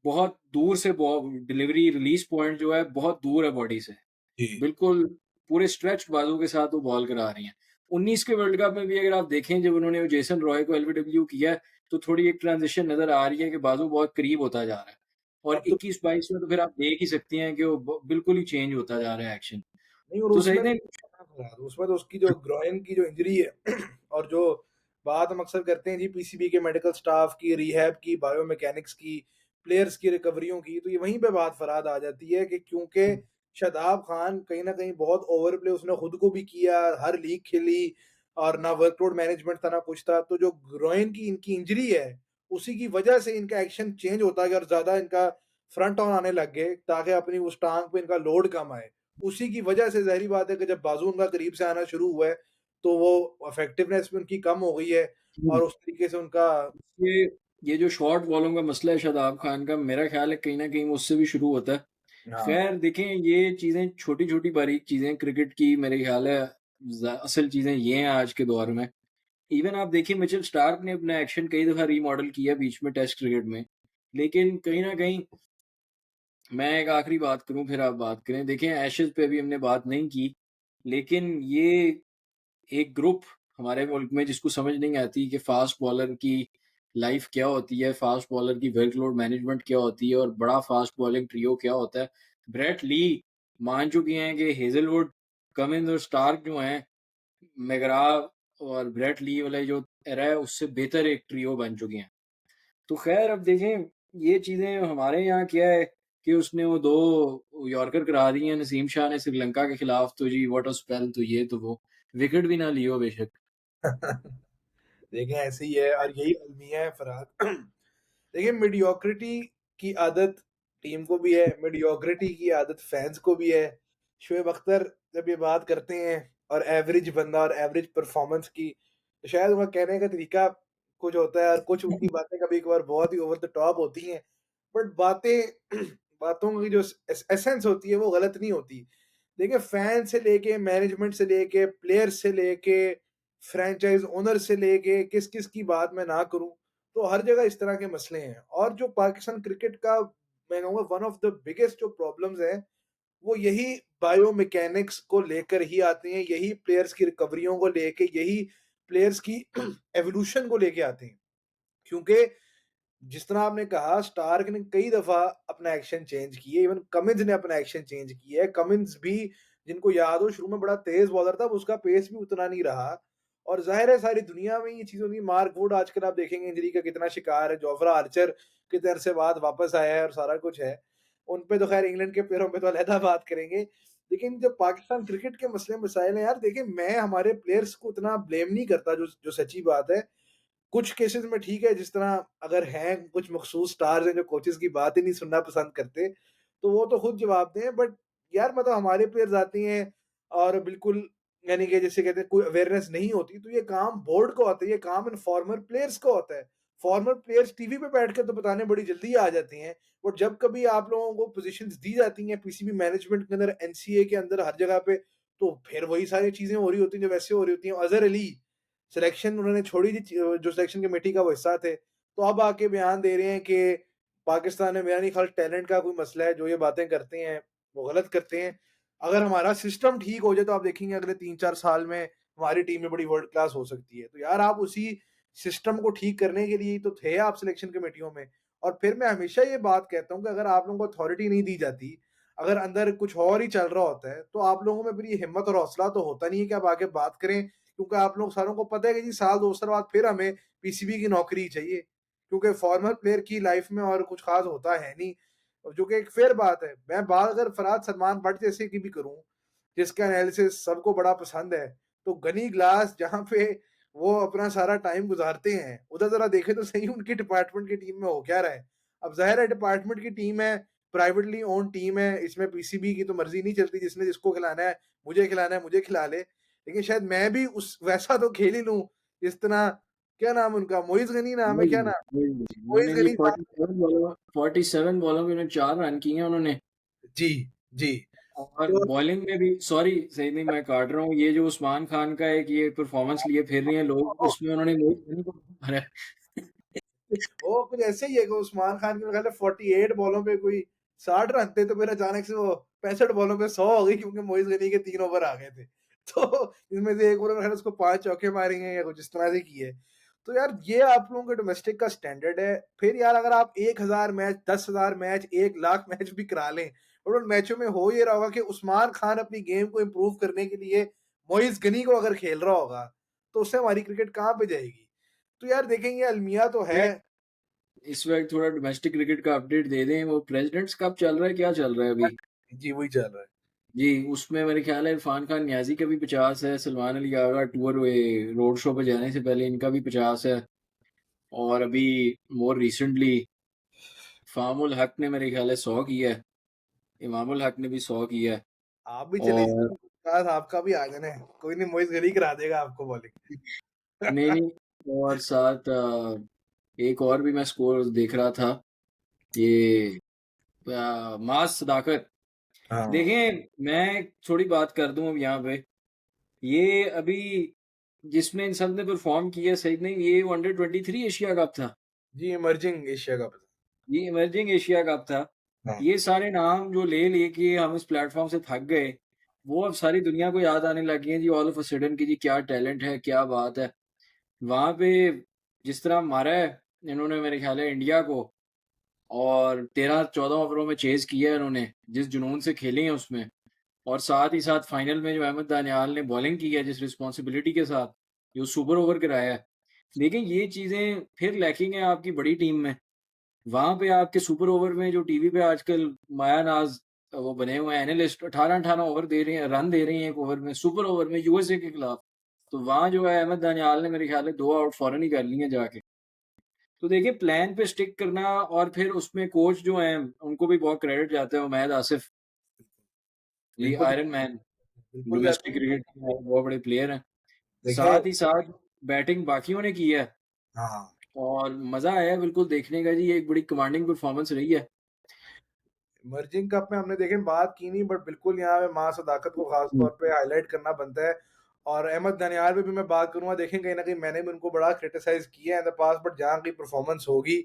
बहुत दूर से बॉ डिलीवरी रिलीज़ पॉइंट जो है बहुत दूर है बॉडी से। जी। बिल्कुल पूरे स्ट्रेच्ड बाज़ू के साथ वो बॉल करा रही हैं। 19 के वर्ल्ड कप में भी अगर आप देखें जब उन्होंने वो जेसन रॉय को एलबीडब्ल्यू किया है, तो थोड़ी एक ट्रांज़िशन नज़र आ रही है कि बाज़ू बहुत करीब होता जा रहा है। और अब तो 21-22 में तो फिर आप देख ही सकती हैं कि वो बिल्कुल ही चेंज होता जा रहा है एक्शन। नहीं, और तो सही उसमें नहीं उसमें तो उसकी जो ग्रोइन की जो इंजरी है और जो बात हम अक्सर करते हैं जी पीसीबी के मेडिकल स्टाफ की, रिहैब की, बायोमैकेनिक्स की, प्लेयर्स की रिकवरियों की, तो ये वहीं पे बात फराद आ जाती है कि क्योंकि शादाब खान कहीं न कहीं बहुत ओवर प्ले उसने खुद को भी किया, हर लीग खेली और ना वर्कलोड मैनेजमेंट था, ना कुछ था। तो जो ग्रोइन की इनकी इंजरी है, उसी की वजह से इनका एक्शन चेंज होता गया और ज़्यादा इनका फ्रंट ऑन आने लग गए ताकि अपनी उस टाँग पे इनका लोड कम आए। उसी की वजह से ज़ाहिर-सी बात है कि जब बाज़ू उनका करीब से आना शुरू हुआ है, तो वो इफेक्टिवनेस भी उनकी कम हो गई है हुँ। और उस तरीके से उनका ये ये जो शॉर्ट बॉलों का मसला है शादाब खान का, मेरा ख़्याल है कहीं न कहीं वो उससे भी शुरू होता है। हाँ, ख़ैर देखें ये चीज़ें छोटी-छोटी बारीक चीज़ें क्रिकेट की मेरे ख़्याल है असल चीज़ें ये हैं आज के दौर में। इवन आप देखिए मिचेल स्टार्क ने अपना एक्शन कई दफ़ा रीमॉडल किया बीच में टेस्ट क्रिकेट में। लेकिन कहीं न कहीं मैं एक आखिरी बात करूँ फिर आप बात करें। देखें एशेज़ पे अभी हमने बात नहीं की, लेकिन ये एक ग्रुप हमारे मुल्क में जिसको समझ नहीं आती कि फ़ास्ट बॉलर की लाइफ़ क्या होती है, फ़ास्ट बॉलर की वर्कलोड मैनेजमेंट क्या होती है और बड़ा फ़ास्ट बॉलिंग ट्रियो क्या होता है। ब्रेट ली मान चुके हैं कि हेज़लवुड, कमिंस और स्टार्क जो हैं, मैकग्राथ और ब्रेट ली वाला जो एरा है उससे बेहतर एक ट्रियो बन चुके हैं। तो ख़ैर अब देखें ये चीज़ें हमारे यहाँ क्या है कि उसने वो 2 यॉर्कर करा दी हैं नसीम शाह ने श्रीलंका के खिलाफ तो जी व्हाट अ स्पेल तो ये तो वो। विकेट भी ना लियो बेशक। देखें ऐसे ही है और यही अलमिया है फरहाद। देखिए मीडियोक्रिटी की आदत टीम को भी है, मीडियोक्रिटी की आदत फैन्स को भी है। शोएब अख्तर जब ये बात करते हैं और एवरेज बंदा और एवरेज परफॉर्मेंस की, तो शायद उनका कहने का तरीका कुछ होता है और कुछ उनकी बातें कभी-कभार बहुत ही ओवर द टॉप होती हैं। बट बातें बातों की जो एसेंस होती है वो गलत नहीं होती। देखिए फैन से लेके मैनेजमेंट से लेके प्लेयर्स से लेके फ्रैंचाइज़ ओनर से लेके किस-किस की बात मैं ना करूँ, तो हर जगह इस तरह के मसले हैं और जो पाकिस्तान क्रिकेट का मैं कहूँगा वन ऑफ द बिगेस्ट जो प्रॉब्लम्स है, वो यही बायोमैकेनिक्स को लेकर ही आते हैं, यही प्लेयर्स की रिकवरियों को लेके, यही प्लेयर्स की एवोल्यूशन को लेके आते हैं। क्योंकि जिस तरह आपने कहा स्टार्क ने कई दफ़ा अपना एक्शन चेंज किए, इवन कमिंस ने अपना एक्शन चेंज किया है। कमिंस भी जिनको याद हो शुरू में बड़ा तेज़ बॉलर था, अब उसका पेस भी उतना नहीं रहा और ज़ाहिर है सारी दुनिया में ये चीज़ होती है। मार्क वुड आजकल आप देखेंगे इंजरी का कितना शिकार है, जोफ्रा आर्चर कितने अरसे बाद वापस आया है और सारा कुछ है। उन पे तो ख़ैर इंग्लैंड के प्लेयरों पे तो अलहदा बात करेंगे। लेकिन जो पाकिस्तान क्रिकेट के मसले-मसाइल हैं यार देखिए मैं हमारे प्लेयर्स को उतना ब्लेम नहीं करता जो जो सच्ची बात है। कुछ केसेस में ठीक है, जिस तरह अगर हैं कुछ मखसूस स्टार्स हैं जो कोचेस की बात ही नहीं सुनना पसंद करते, तो वो तो खुद जवाब दें। बट यार मतलब हमारे प्लेयर्स आते हैं और बिल्कुल यानी कि जैसे कहते हैं कोई अवेयरनेस नहीं होती, तो ये काम बोर्ड को आता है, ये काम इन फॉर्मर प्लेयर्स को होता है। फॉर्मर प्लेयर्स टीवी पे बैठकर तो बताने बड़ी जल्दी आ जाती हैं, बट जब कभी आप लोगों को पोज़ीशंस दी जाती हैं पीसीबी मैनेजमेंट के अंदर, एनसीए के अंदर, हर जगह पे, तो फिर वही सारी चीज़ें हो रही होती हैं जो वैसे हो रही होती हैं। अज़हर अली सिलेक्शन उन्होंने छोड़ी थी जो सिलेक्शन कमेटी का वो हिस्सा थे। तो अब आके बयान दे रहे हैं कि पाकिस्तान में मेरा नहीं ख्याल टैलेंट का कोई मसला है, जो ये बातें करते हैं। वो गलत करते हैं। अगर हमारा सिस्टम ठीक हो जाए तो आप देखेंगे अगले 3-4 साल में हमारी टीम में बड़ी वर्ल्ड क्लास हो सकती है। तो यार आप उसी सिस्टम को ठीक करने के लिए ही तो थे आप सिलेक्शन कमेटियों में। और फिर मैं हमेशा ये बात कहता हूँ कि अगर आप लोगों को अथॉरिटी नहीं दी जाती, अगर अंदर कुछ और ही चल रहा होता है, तो आप लोगों में फिर ये हिम्मत और हौसला तो होता नहीं है कि आप आके बात करें, क्योंकि आप लोग सारों को पता है कि जी साल 2 साल बाद फिर हमें पीसीबी की नौकरी चाहिए। क्योंकि फॉर्मर प्लेयर की लाइफ में और कुछ खास होता है नहीं। और जो कि एक फेयर बात है। मैं बात अगर फरहाद सलमान बट जैसे की भी करूँ, जिसका एनालिसिस सबको बड़ा पसंद है, तो गनी ग्लास जहाँ पे वो अपना सारा टाइम गुज़ारते हैं, उधर ज़रा देखें तो सही उनकी डिपार्टमेंट की टीम में हो क्या रहा है। अब ज़ाहिर है डिपार्टमेंट की टीम है, प्राइवेटली ओन्ड टीम है, इसमें पीसीबी की तो मर्ज़ी नहीं चलती, जिसने जिसको खिलाना है, मुझे खिला ले। लेकिन शायद मैं भी उस वैसा तो खेल ही लूँ, जिस तरह क्या नाम उनका मोइज़ गनी नाम है, वही, क्या नाम? वही। मोइज़ उन्होंने जी गनी साहब। 47 बॉलों में उन्होंने 4 रन किए हैं उन्होंने। जी, जी। और तो बॉलिंग में भी सॉरी सही नहीं मैं काट रहा हूँ, ये जो उस्मान खान का एक ये परफॉर्मेंस लिए फिर रहे हैं लोग, उसमें उन्होंने मोहित अली को मारा है। वो कुछ ऐसे ही है कि उस्मान खान के मेरे ख्याल से 48 बॉलों पे कोई 60 रन थे, तो फिर अचानक से वो 65 बॉलों पे 100 हो गई क्योंकि मोइज़ गनी के 3 ओवर आ गए थे। तो इसमें से 1 ओवर में उसको 5 चौके मारे हैं या कुछ इस तरह से किए। तो यार ये आप लोगों के डोमेस्टिक का स्टैंडर्ड है। फिर यार अगर आप 1000 मैच, 10,000 मैच, 1 लाख मैच भी करा लें, और उन मैचों में हो ये रहा होगा कि उस्मान खान अपनी गेम को इम्प्रूव करने के लिए मोइज़ गनी को अगर खेल रहा होगा, तो उससे हमारी क्रिकेट कहाँ पे जाएगी? तो यार देखेंगे अलमिया तो है। इस वक्त थोड़ा डोमेस्टिक क्रिकेट का अपडेट दे दें, वो प्रेसिडेंट्स कप चल रहा है, क्या चल रहा है अभी? जी, वही चल रहा है। जी, उसमें मेरे ख्याल है इरफान खान नियाज़ी का भी 50 है, Salman Ali Agha tour road show पे जाने से पहले इनका भी 50 है, और अभी मोर रिसेंटली फ़ाहमुल हक ने मेरे ख्याल है 100 किया है, इमामुल हक ने भी 100 किया है। आप भी चले और जाइए, काश आपका भी आ जाना है। कोई नहीं, मोइज़ गनी करा देगा आपको बॉलिंग। नहीं, नहीं, और साथ एक और भी मैं स्कोर देख रहा था, ये मास सदाकत। हाँ। देखें, मैं थोड़ी बात कर दूँ अब यहाँ पे, ये अभी जिसमें इन सब ने परफ़ॉर्म किया सही नहीं, ये अंडर 23 एशिया कप था। जी, इमर्जिंग एशिया कप। ये इमर्जिंग एशिया कप था। हाँ। ये सारे नाम जो ले के हम इस प्लेटफ़ॉर्म से थक गए, वो अब सारी दुनिया को याद आने लग गए हैं जी ऑल ऑफ अ सडन कि जी क्या टैलेंट है, क्या बात है। वहाँ पे जिस तरह मारा है इन्होंने मेरे ख़्याल है इंडिया को, और 13-14 ओवरों में चेज़ किया है इन्होंने, जिस जुनून से खेले हैं उसमें, और साथ ही साथ फाइनल में जो अहमद दानियाल ने बॉलिंग की है जिस रिस्पॉन्सिबिलिटी के साथ, जो सुपर ओवर कराया है। लेकिन ये चीज़ें फिर लैकिंग है आपकी बड़ी टीम में। वहाँ पे आपके सुपर ओवर में जो टीवी पे आजकल माया नाज़ वो बने हुए हैं एनालिस्ट 18-18 ओवर दे रहे हैं, रन दे रहे हैं 1 ओवर में, सुपर ओवर में यूएसए के खिलाफ। तो वहाँ जो है अहमद दानियाल ने मेरे ख़्याल है 2 आउट फ़ौरन ही कर लिए हैं जाके। तो देखिए प्लान पे स्टिक करना, और फिर उसमें कोच जो हैं उनको भी बहुत क्रेडिट जाता है, उमैद आसिफ, ली बिल्कुल, आयरन मैन, बिल्कुल जाते डोमेस्टिक हैं। क्रिकेट के बहुत बड़े प्लेयर हैं। देखिए। साथ ही साथ बैटिंग बाकियों ने की है, हाँ। और मज़ा आया है बिल्कुल देखने का जी, ये एक बड़ी कमांडिंग परफ़ॉर्मेंस रही है। इमर्जिंग कप में हमने देखें बात की नहीं, बट बिल्कुल यहाँ पे माँ सदाकत को खास हुँ, तौर पे हाईलाइट करना बनता है। और अहमद दानियाल पे भी मैं बात करूँगा, देखें कहीं न कहीं मैंने भी उनको बड़ा क्रिटिसाइज़ किया है इन द पास्ट, बट जहाँ की परफॉर्मेंस होगी,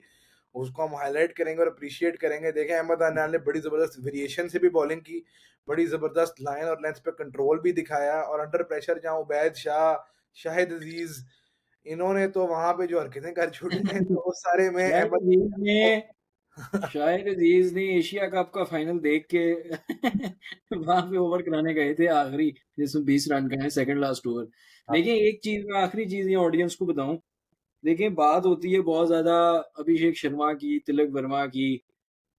उसको हम हाईलाइट करेंगे और एप्रिशिएट करेंगे। देखें अहमद दानियाल ने बड़ी ज़बरदस्त वेरिएशन से भी बॉलिंग की, बड़ी ज़बरदस्त लाइन और लेंथ पे कंट्रोल भी दिखाया, और अंडर प्रेशर जहाँ उबैद शाह, शाहिद अज़ीज़, इन्होंने तो वहाँ पे जो हरकतें कर छुड़ी हैं, तो उस सारे में शाहिद अहमद अज़ीज़ ने शाहिद अज़ीज़ ने एशिया कप का फाइनल देख के वहाँ पे ओवर कराने गए थे आखिरी, जिसमें 20 रन का है सेकंड लास्ट ओवर। देखिए एक चीज़ मैं आखिरी चीज़ ये ऑडियंस को बताऊँ, देखिए बात होती है बहुत ज़्यादा अभिषेक शर्मा की, तिलक वर्मा की,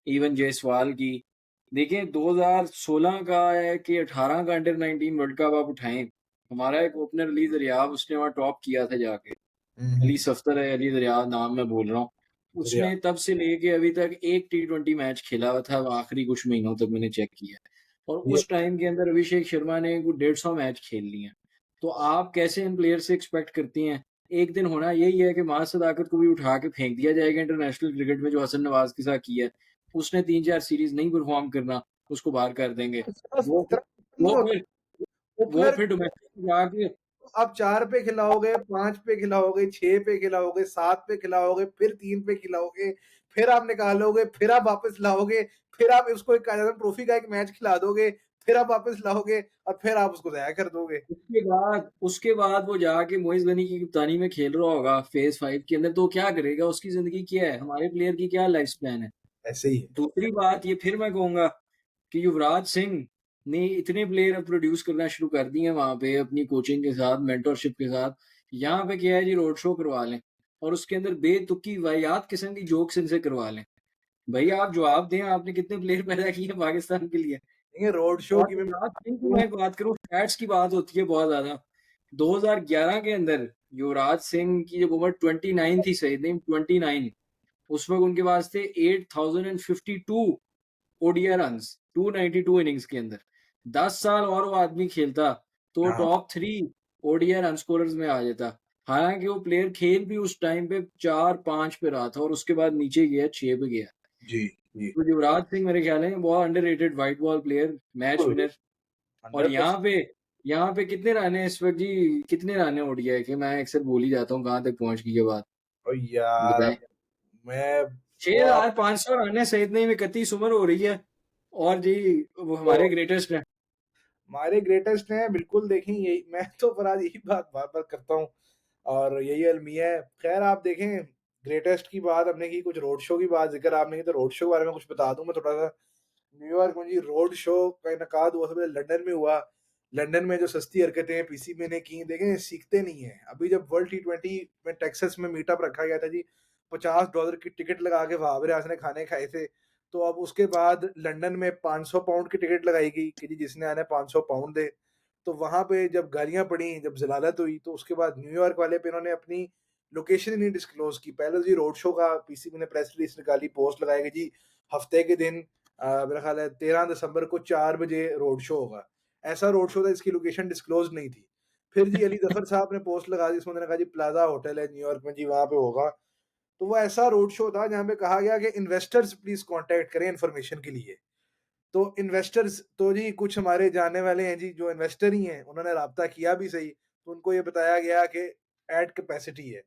इवन जायसवाल की। देखिए 2016 का है कि 18 का अंडर 19 वर्ल्ड कप आप उठाएँ, हमारा एक ओपनर अली दरियाब उसने वहाँ टॉप किया था जाके। हुँ, अली हुँ। सफ्तर है, अली दरिया नाम मैं बोल रहा हूँ। दरिया। उसने तब से लेके अभी तक 1 टी20 मैच खेला हुआ था, आखिरी कुछ महीनों तक मैंने चेक किया है। और ये उस टाइम के अंदर अभिषेक शर्मा ने वो 150 मैच खेल लिए हैं। तो आप कैसे इन प्लेयर से एक्सपेक्ट करती हैं? एक दिन होना यही है कि माँ सदाकत को भी उठा के फेंक दिया जाएगा इंटरनेशनल क्रिकेट में, जो हसन नवाज के साथ किया है। उसने 3-4 सीरीज़ नहीं परफ़ॉर्म करना, उसको बाहर कर देंगे। वो फिर नहीं वो होता। फिर वो ओपनर फिर डोमेस्टिक में जाके आप 4 पे खिलाओगे, 5 पे खिलाओगे, 6 पे खिलाओगे, 7 पे खिलाओगे, फिर 3 पे खिलाओगे, फिर आप निकालोगे, फिर आप वापस लाओगे, फिर आप उसको एक ट्रॉफी का एक मैच खिला दोगे, फिर आप वापस लाओगे और फिर आप उसको ज़ाया कर दोगे। उसके बाद वो जाके मोइज़ गनी की कप्तानी में खेल रहा होगा फ़ेज़ 5 के अंदर, तो क्या करेगा? उसकी ज़िंदगी क्या है? हमारे प्लेयर की क्या लाइफ़ स्पैन है? ऐसे ही है। दूसरी बात ये फिर मैं कहूँगा कि युवराज सिंह ने इतने प्लेयर अब प्रोड्यूस करना शुरू कर दिए हैं वहाँ पे अपनी कोचिंग के साथ, मेंटरशिप के साथ। यहाँ पे क्या है जी, रोड शो करवा लें और उसके अंदर बेतुकी वाहियात किस्म की जोक्स इनसे करवा लें। भई आप जवाब दें, आपने कितने प्लेयर पैदा किए हैं पाकिस्तान के लिए? देखिए रोड शो और की मैं युवराज सिंह की मैं एक बात करूँ, स्टैट्स की बात होती है बहुत ज़्यादा। 2011 के अंदर युवराज सिंह की जब उम्र 29 थी, सही नहीं 29, उस वक़्त उनके पास थे 8052 ओडीआई रन्स 292 इनिंग्स के अंदर। 10 साल और वो आदमी खेलता तो हाँ, टॉप 3 ओडीआई रन स्कोरर्स में आ जाता। हालाँकि वो प्लेयर खेल भी उस टाइम पे 4-5 पे रहा था और उसके बाद नीचे गया, 6 पे गया। जी, जी। तो युवराज सिंह मेरे ख्याल है बहुत underrated white ball player, match बिल्कुल, विनर। और 100%। यहाँ पे कितने रन हैं इस वक़्त जी? कितने रन हैं ओडीआई के? मैं अक्सर भूल ही जाता हूँ कहाँ तक पहुँच गई ये बात, और यार बताएँ? अब मैं वो आप 6500 रन है, सहित नहीं में 31 उम्र हो रही है और जी वो तो हमारे ग्रेटेस्ट हैं। हमारे ग्रेटेस्ट हैं बिल्कुल देखें यही मैं तो फरहाद यही बात बार-बार करता हूँ और यही अलमिया है। ख़ैर आप देखें ग्रेटेस्ट की बात हमने की, कुछ रोड शो की बात ज़िक्र आपने की तो रोड शो के बारे में कुछ बता दूँ मैं थोड़ा-सा। न्यूयॉर्क में जी रोड शो का इनकाद हुआ, सबसे पहले लंदन में हुआ। लंदन में जो सस्ती हरकतें पीसीबी ने की, देखें सीखते नहीं हैं। अभी जब वर्ल्ड टी20 में टेक्सास में मीटअप रखा गया था जी, $50 की टिकट लगा के वहाब रियाज ने खाने खाए थे। तो अब उसके बाद लंदन में £500 की टिकट लगाई गई कि जी जिसने आना है £500 दे। तो वहाँ पे जब गालियाँ पड़ी, जब ज़लालत हुई, तो उसके बाद न्यूयॉर्क वाले पे इन्होंने अपनी लोकेशन ही नहीं डिस्क्लोज़ की। पहले तो जी रोड शो का पीसीबी ने प्रेस रिलीज़ निकाली, पोस्ट लगाई कि जी हफ्ते के दिन मेरा ख़्याल है 13 दिसंबर को 4 बजे रोड शो होगा। ऐसा रोड शो था जिसकी लोकेशन डिस्क्लोज़ नहीं थी। फिर जी अली ज़फ़र साहब ने पोस्ट लगा दी, जिसमें उन्होंने कहा जी प्लाज़ा होटल है न्यूयॉर्क में जी, वहाँ पे होगा। तो वो ऐसा रोड शो था जहाँ पे कहा गया कि इन्वेस्टर्स प्लीज़ कॉन्टैक्ट करें इन्फॉर्मेशन के लिए। तो इन्वेस्टर्स तो जी कुछ हमारे जानने वाले हैं जी, जो इन्वेस्टर ही हैं, उन्होंने राब्ता किया भी सही। तो उनको ये बताया गया कि एट कैपेसिटी है।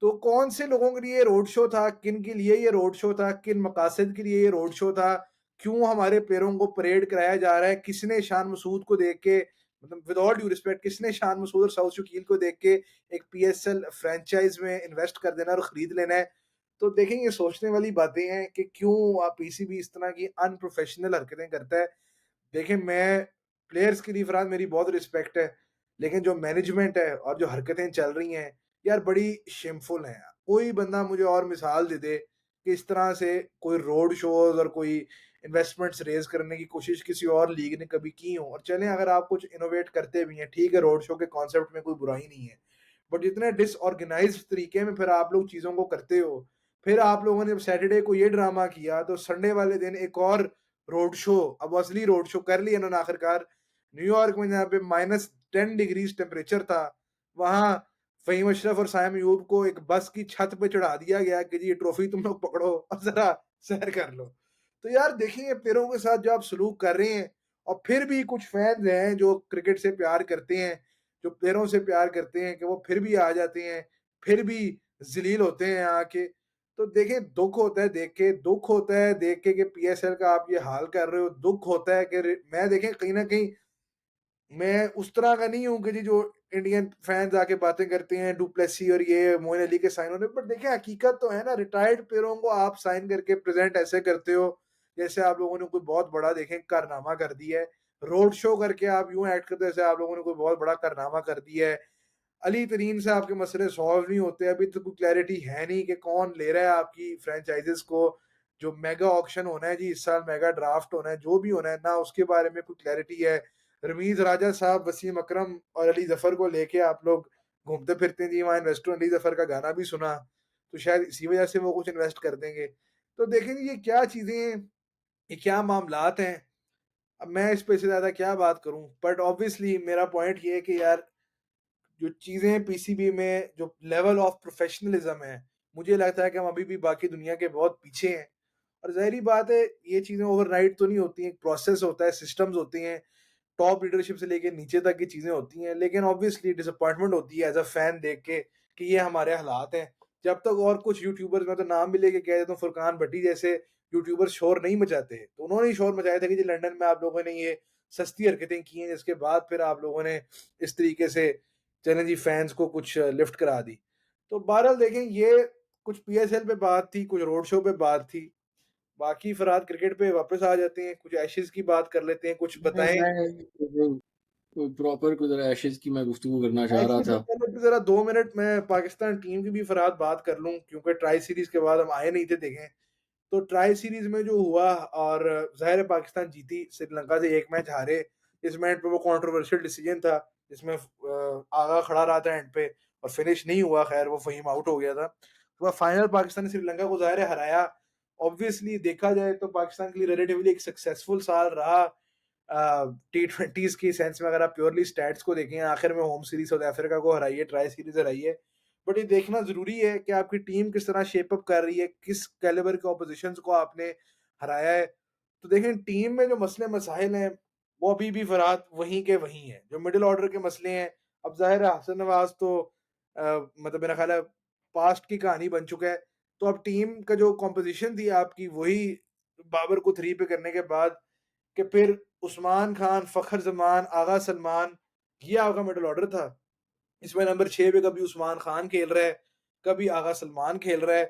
तो कौन से लोगों के लिए ये रोड शो था, किन के लिए ये रोड शो था, किन मकासद के लिए ये रोड शो था, क्यों हमारे पैरों को परेड कराया जा रहा है, किसने शान मसूद को देख के, मतलब विद ऑल ड्यू रिस्पेक्ट, किसने शान मसूद और सऊद शकील को देख के एक पीएसएल फ्रेंचाइज में इन्वेस्ट कर देना और खरीद लेना है। तो देखें ये सोचने वाली बातें हैं कि क्यों आप पीसीबी इस तरह की अनप्रोफेशनल हरकतें करता है। देखिए मैं प्लेयर्स के लिए फरहाद मेरी बहुत रिस्पेक्ट है, लेकिन जो मैनेजमेंट है और जो हरकतें चल रही हैं, यार बड़ी शेमफुल हैं। कोई बंदा मुझे और मिसाल दे दे कि इस तरह से कोई रोड शोज़ और कोई इन्वेस्टमेंट्स रेज़ करने की कोशिश किसी और लीग ने कभी की हो। और चलें अगर आप कुछ इनोवेट करते भी हैं, ठीक है रोड शो के कॉन्सेप्ट में कोई बुराई नहीं है। बट जितने डिसऑर्गेनाइज़्ड तरीके में फिर आप लोग चीज़ों को करते हो, फिर आप लोगों ने जब सैटरडे को ये ड्रामा किया, तो संडे वाले दिन एक और रोड शो, अब असली रोड शो कर लिया इन्होंने आखिरकार। न्यूयॉर्क में जहाँ पे -10 डिग्रीज़ टेम्परेचर था, वहाँ फ़हीम अशरफ और साइम अयूब को एक बस की छत पे चढ़ा दिया गया कि जी ये ट्रॉफी तुम लोग पकड़ो और ज़रा सैर कर लो। तो यार देखिए प्लेयरों के साथ जो आप सलूक कर रहे हैं, और फिर भी कुछ फैन्स हैं जो क्रिकेट से प्यार करते हैं, जो प्लेयरों से प्यार करते हैं, कि वो फिर भी आ जाते हैं, फिर भी ज़लील होते हैं आके। तो देखिए दुःख होता है देख के कि पीएसएल का आप ये हाल कर रहे हो। दुःख होता है कि मैं देखें कहीं न कहीं मैं उस तरह का नहीं हूँ कि जी जो इंडियन फैन्स आके बातें करते हैं डुप्लेसी और ये मोइन अली के साइन होने, बट देखिए हकीकत तो है ना, रिटायर्ड प्लेयरों को आप साइन करके प्रेज़ेंट ऐसे करते हो, जैसे आप लोगों ने कोई बहुत बड़ा देखें कारनामा कर दिया है। रोड शो करके आप यूँ एक्ट करते हो जैसे आप लोगों ने कोई बहुत बड़ा कारनामा कर दिया है। अली तरीन से आपके मसले सॉल्व नहीं होते। अभी तो कोई क्लैरिटी है नहीं कि कौन ले रहा है आपकी फ्रैंचाइज़िस को। जो मेगा ऑक्शन होना है जी इस साल, मेगा ड्राफ्ट होना है, जो भी होना है ना, उसके बारे में कोई क्लैरिटी है। रमीज़ राजा साहब, वसीम अकरम और अली ज़फ़र को लेके आप लोग घूमते फिरते हैं जी, वहाँ इन्वेस्टर अली ज़फ़र का गाना भी सुना, तो शायद इसी वजह से वो कुछ इन्वेस्ट कर देंगे। तो देखें जी ये क्या चीज़ें हैं, ये क्या मामलात हैं। अब मैं इस पे से ज़्यादा क्या बात करूँ, बट ऑब्वियसली मेरा पॉइंट ये है कि यार जो चीज़ें पीसीबी में जो लेवल ऑफ प्रोफेशनलिज्म है, मुझे लगता है कि हम अभी भी बाकी दुनिया के बहुत पीछे हैं। और ज़ाहिर-सी बात है ये चीज़ें ओवरनाइट तो नहीं होती हैं, एक प्रोसेस होता है, सिस्टम्स होती हैं, टॉप लीडरशिप से लेके नीचे तक की चीज़ें होती हैं। लेकिन ऑब्वियसली डिसअपॉइंटमेंट होती है एज़ अ फैन देख के कि ये हमारे हालात हैं। जब तक और कुछ यूट्यूबर्स, मैं तो नाम भी लेके कह देता हूँ, फुरकान भट्टी जैसे यूट्यूबर्स शोर नहीं मचाते, तो उन्होंने ही शोर मचाया था कि जी लंदन में आप लोगों ने ये सस्ती हरकतें की हैं, जिसके बाद फिर आप लोगों ने इस तरीके से चलें जी फैन्स को कुछ लिफ्ट करा दी। तो बहरहाल देखें, ये कुछ पीएसएल पे बात थी, कुछ रोड शो पे बात थी। बाकी फ़रहाद क्रिकेट पे वापस आ जाते हैं, कुछ एशेज़ की बात कर लेते हैं, कुछ बताएँ। मैं प्रॉपर कुछ एशेज़ की मैं गुफ्तगू करना चाह रहा एशेज़ से था। पहले तो ज़रा 2 मिनट मैं पाकिस्तान टीम की भी फ़रहाद बात कर लूँ, क्योंकि ट्राई सीरीज़ के बाद हम आए नहीं थे देखें। तो ट्राई सीरीज़ में जो हुआ, और ज़ाहिर है पाकिस्तान जीती, श्रीलंका से 1 मैच हारे। इस मैच पे वो कंट्रोवर्शियल डिसीजन था, जिसमें आगा खड़ा रहा था एंड पे और फिनिश नहीं हुआ, खैर वो फ़हीम आउट हो गया था। तो फाइनल पाकिस्तान ने श्रीलंका को ज़ाहिर है हराया। ऑब्वियसली देखा जाए तो पाकिस्तान के लिए रिलेटिवली एक सक्सेसफुल साल रहा टी20s की सेंस में, अगर आप प्योरली स्टैट्स को देखें। आखिर में होम सीरीज़ साउथ अफ्रीका को हराई है, ट्राई सीरीज़ हराई है। बट ये देखना ज़रूरी है कि आपकी टीम किस तरह शेप अप कर रही है, किस कैलिबर के ऑपोजिशंस को आपने हराया है। तो देखें, टीम में जो मसले-मसाइल हैं, वो अभी भी फ़रहाद वहीं के वहीं हैं। जो मिडल ऑर्डर के मसले हैं, अब ज़ाहिर है हसन नवाज़ तो मतलब मेरा ख़्याल है पास्ट की कहानी बन चुका है। तो अब टीम का जो कॉम्पोज़िशन थी आपकी, वही बाबर को 3 पे करने के बाद, कि फिर उस्मान खान, फ़खर ज़मान, आगा सलमान, ये आपका मिडल ऑर्डर था। इसमें नंबर 6 पे कभी उस्मान खान खेल रहा है, कभी आगा सलमान खेल रहा है।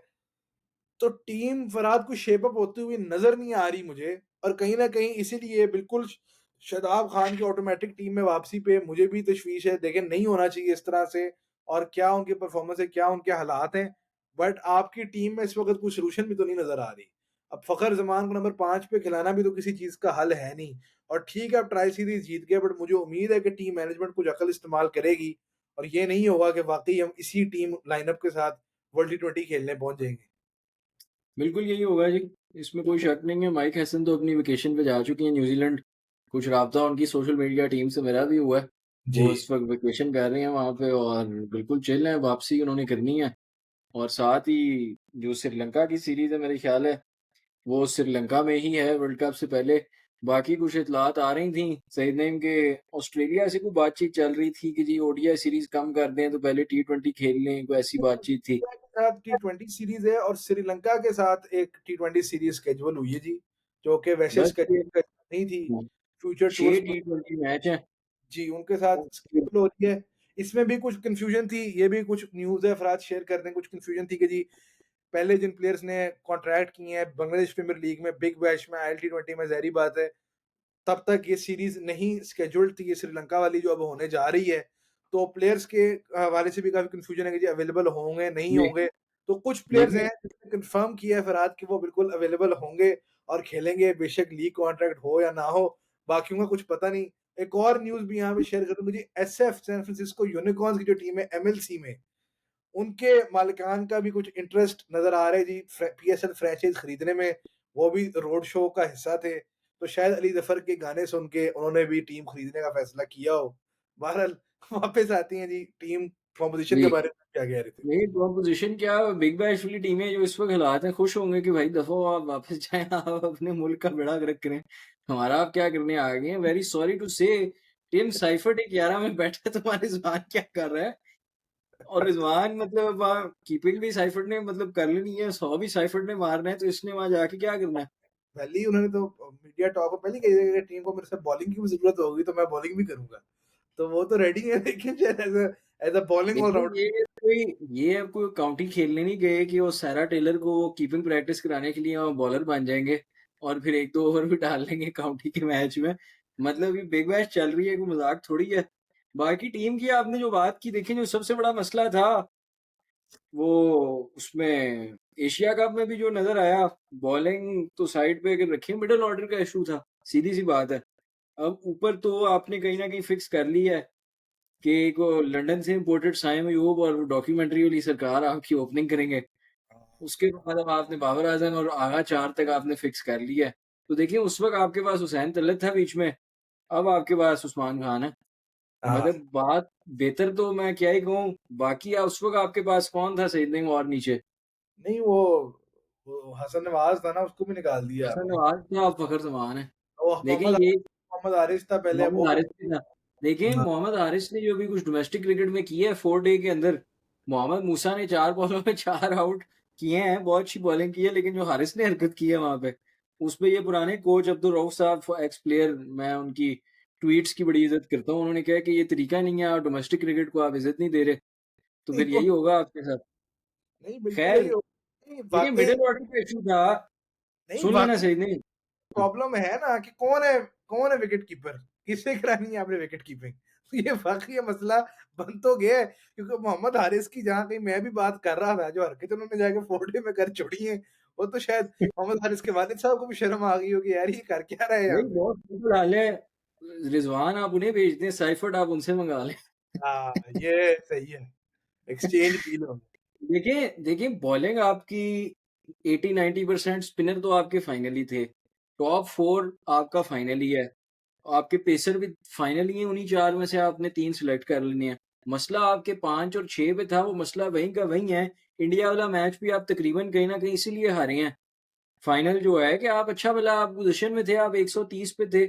तो टीम फ़रहाद कुछ शेप अप होती हुई नज़र नहीं आ रही मुझे, और कहीं न कहीं इसीलिए बिल्कुल शादाब खान की ऑटोमैटिक टीम में वापसी पे मुझे भी तशवीश है। देखिए, नहीं होना चाहिए इस तरह से, और क्या उनकी परफ़ॉर्मेंस है, क्या उनके हालात हैं। बट आपकी टीम में इस वक़्त कोई सॉल्यूशन भी तो नहीं नज़र आ रही। अब फ़खर ज़मान को नंबर 5 पे खिलाना भी तो किसी चीज़ का हल है नहीं। और ठीक है, आप ट्राई सीरीज़ जीत गए, बट मुझे उम्मीद है कि टीम मैनेजमेंट कुछ अकल इस्तेमाल करेगी, और ये नहीं होगा कि वाक़ई हम इसी टीम लाइनअप के साथ वर्ल्ड टी20 खेलने पहुँच जाएँगे। बिल्कुल यही होगा जी, इसमें कोई शक नहीं है। माइक हेसन तो अपनी वेकेशन पे जा चुकी हैं न्यूज़ीलैंड। कुछ राब्ता उनकी सोशल मीडिया टीम से मेरा भी हुआ है। वो जी। इस वक़्त वेकेशन कर रही हैं वहाँ पे और बिल्कुल चिल हैं, वापसी उन्होंने करनी है। और साथ ही जो श्रीलंका की सीरीज़ है मेरे ख़्याल है, वो श्रीलंका में ही है वर्ल्ड कप से पहले। बाकी कुछ इत्तलात आ रही थी सईद नईम के ऑस्ट्रेलिया से कोई बातचीत चल रही थी कि जी ओडीआई सीरीज़ कम कर दें तो पहले टी20 खेल लें, कोई ऐसी बातचीत थी। इंडिया के साथ टी20 सीरीज़ है, और श्रीलंका के साथ एक टी20 सीरीज़ शेड्यूल हुई है जी, जो कि वैसे बस ये शेड्यूल नहीं थी। हाँ, फ्यूचर 6 टूर्स टी20 मैच हैं। जी, उनके साथ शेड्यूल हो रही है। इसमें भी कुछ कन्फ्यूजन थी, ये भी कुछ न्यूज़ है, अफ़राद शेयर कर दें। कुछ कन्फ्यूजन थी कि जी पहले जिन प्लेयर्स ने कॉन्ट्रैक्ट किए हैं बांग्लादेश प्रीमियर लीग में, बिग बैश में, आईएल टी20 में, ज़ाहिर-सी बात है तब तक ये सीरीज़ नहीं शेड्यूल्ड थी, ये श्रीलंका वाली जो अब होने जा रही है। तो प्लेयर्स के हवाले से भी काफ़ी कन्फ्यूजन है कि जी अवेलेबल होंगे, नहीं जी, होंगे। तो कुछ प्लेयर्स देखिए हैं जिन्होंने कन्फर्म किया है फरहाद कि वो बिल्कुल अवेलेबल होंगे और खेलेंगे, बेशक लीग कॉन्ट्रैक्ट हो या ना हो, बाकियों का कुछ पता नहीं। एक और न्यूज़ भी यहाँ पे शेयर कर दूँ, मुझे एसएफ सैन फ्रांसिस्को यूनिकॉर्न्स की जो टीम है एमएलसी में, उनके मालिकान का भी कुछ इंटरेस्ट नज़र आ रहा है जी पीएसएल फ्रैंचाइज़ खरीदने में। वो भी रोड शो का हिस्सा थे। तो शायद अली ज़फ़र के गाने सुन के उन्होंने भी टीम खरीदने का फैसला किया हो। बहरहाल वापस आती हैं जी टीम कॉम्पोज़िशन के जी, बारे में क्या कह रहे थे? नहीं कॉम्पोज़िशन क्या बिग बैश वाली टीमें जो इस वक़्त हालात हैं, खुश होंगे कि भाई दफ़ा हो आप वापस जाएँ, आप अपने मुल्क का बेड़ा गर्क करें। हमारा आप क्या करने आ गए हैं? वेरी सॉरी टू से टिम साइफर्ट एक 11 में बैठा है, तुम्हारे ज़ुबान क्या कर रहा है? और रिज़वान मतलब कीपिंग भी साइफर्ट ने मतलब कर लेनी है, 100 भी साइफर्ट ने मारना है, तो इसने वहाँ जाके क्या करना है? पहले ही उन्होंने तो मीडिया टॉक में पहले ही कही थी कि टीम को मेरे से बॉलिंग की भी ज़रूरत होगी तो मैं बॉलिंग भी करूँगा। तो वो तो रेडी है, लेकिन शायद एज़ अ बॉलिंग देखिए, ऑलराउंडर। ये अब कोई काउंटी खेलने नहीं गए कि वो सारा टेलर को कीपिंग प्रैक्टिस कराने के लिए बॉलर बन जाएँगे और फिर 1-2 ओवर भी डाल लेंगे काउंटी के मैच में। मतलब ये बिग बैश चल रही है, कोई मज़ाक थोड़ी है। बाकी टीम की आपने जो बात की, देखिए जो सबसे बड़ा मसला था, वो उसमें एशिया कप में भी जो नज़र आया, बॉलिंग तो साइड पे अगर रखिए, मिडल ऑर्डर का इश्यू था, सीधी-सी बात है। अब ऊपर तो आपने कहीं न कहीं फिक्स कर लिया है कि एक वो लंदन से इम्पोर्टेड साइम अयूब और वो डॉक्यूमेंट्री वाली सरकार आपकी ओपनिंग करेंगे। उसके बाद अब आपने बाबर आज़म और आगा 4 तक आपने फिक्स कर लिया है। तो देखिए उस वक़्त आपके पास हुसैन तलत था बीच में, अब आपके पास उस्मान खान है। हाँ, मतलब बात बेहतर तो मैं क्या ही कहूँ, बाकी उस वक़्त आपके पास कौन था सईद नईम और नीचे? नहीं वो हसन नवाज़ था ना, उसको भी निकाल दिया हसन आपने। नवाज़ था, अब फ़खर ज़मान है। वो देखिए ये मोहम्मद हारिस था पहले, मोहम्मद वो भी। हारिस भी था। देखिए हाँ, मोहम्मद हारिस ने जो भी कुछ डोमेस्टिक क्रिकेट में किया है 4 डे के अंदर, मोहम्मद मूसा ने 4 बॉलों में 4 आउट किए हैं, बहुत अच्छी बॉलिंग की है, लेकिन जो हारिस ने हरकत की है वहाँ पे, उसपे ये पुराने कोच अब्दुल रऊफ साहब एक्स प्लेयर, मैं उनकी ट्वीट्स की बड़ी इज़्ज़त करता हूँ। उन्होंने कहा कि ये तरीका नहीं है और डोमेस्टिक क्रिकेट को आप इज़्ज़त नहीं दे रहे, तो नहीं फिर वो यही होगा आपके साथ। नहीं, बिल्कुल खैर, यही हो नहीं, देखिए वाक़ई मिडल ऑर्डर का इश्यू था, नहीं, सुन लेना वाक़ई सही नहीं। हुँ, प्रॉब्लम है ना कि कौन है विकेट कीपर? किससे करानी है आपने विकेट कीपिंग? तो ये वाक़ई ये मसला बन तो गया है, क्योंकि मोहम्मद हारिस की जहाँ कहीं मैं भी बात कर रहा था, जो हरकतें उन्होंने जाके 4 डे में कर छोड़ी हैं, वो तो शायद मोहम्मद हारिस के वालिद साहब को भी शर्म आ गई होगी, यार ये कर क्या रहा है यहाँ नहीं पे? बहुत सिंपल हाल है, रिज़वान आप उन्हें भेज दें, साइफर्ट आप उनसे मँगा लें। हाँ, ये सही है। एक्सचेंज डील हो देखिए देखिए बॉलिंग आपकी 80-90% स्पिनर तो आपके फाइनल ही थे। टॉप 4 आपका फाइनल ही है। आपके पेसर भी फाइनल ही हैं, उन्हीं 4 में से आपने 3 सिलेक्ट कर लेने हैं। मसला आपके 5 और 6 पे था, वो मसला वहीं का वहीं है। इंडिया वाला मैच भी आप तकरीबन कहीं न कहीं इसीलिए हारे हैं। फाइनल जो है कि आप अच्छा भला आप पोज़ीशन में थे, आप 130 पे थे,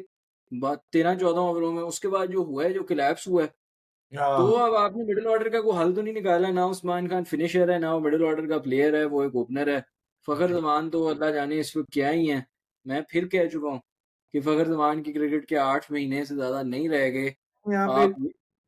ब 13-14 ओवरों में। उसके बाद जो हुआ है, जो कोलैप्स हुआ है, तो हाँ, अब आपने मिडल ऑर्डर का कोई हल तो नहीं निकाला, ना उस्मान खान फिनिशर है, ना वो मिडल ऑर्डर का प्लेयर है, वो एक ओपनर है। फ़खर जी। ज़मान तो अल्लाह जाने इस वक़्त क्या ही हैं। मैं फिर कह चुका हूँ कि फ़खर ज़मान की क्रिकेट के 8 महीने से ज़्यादा नहीं रह गए। यहाँ पे आप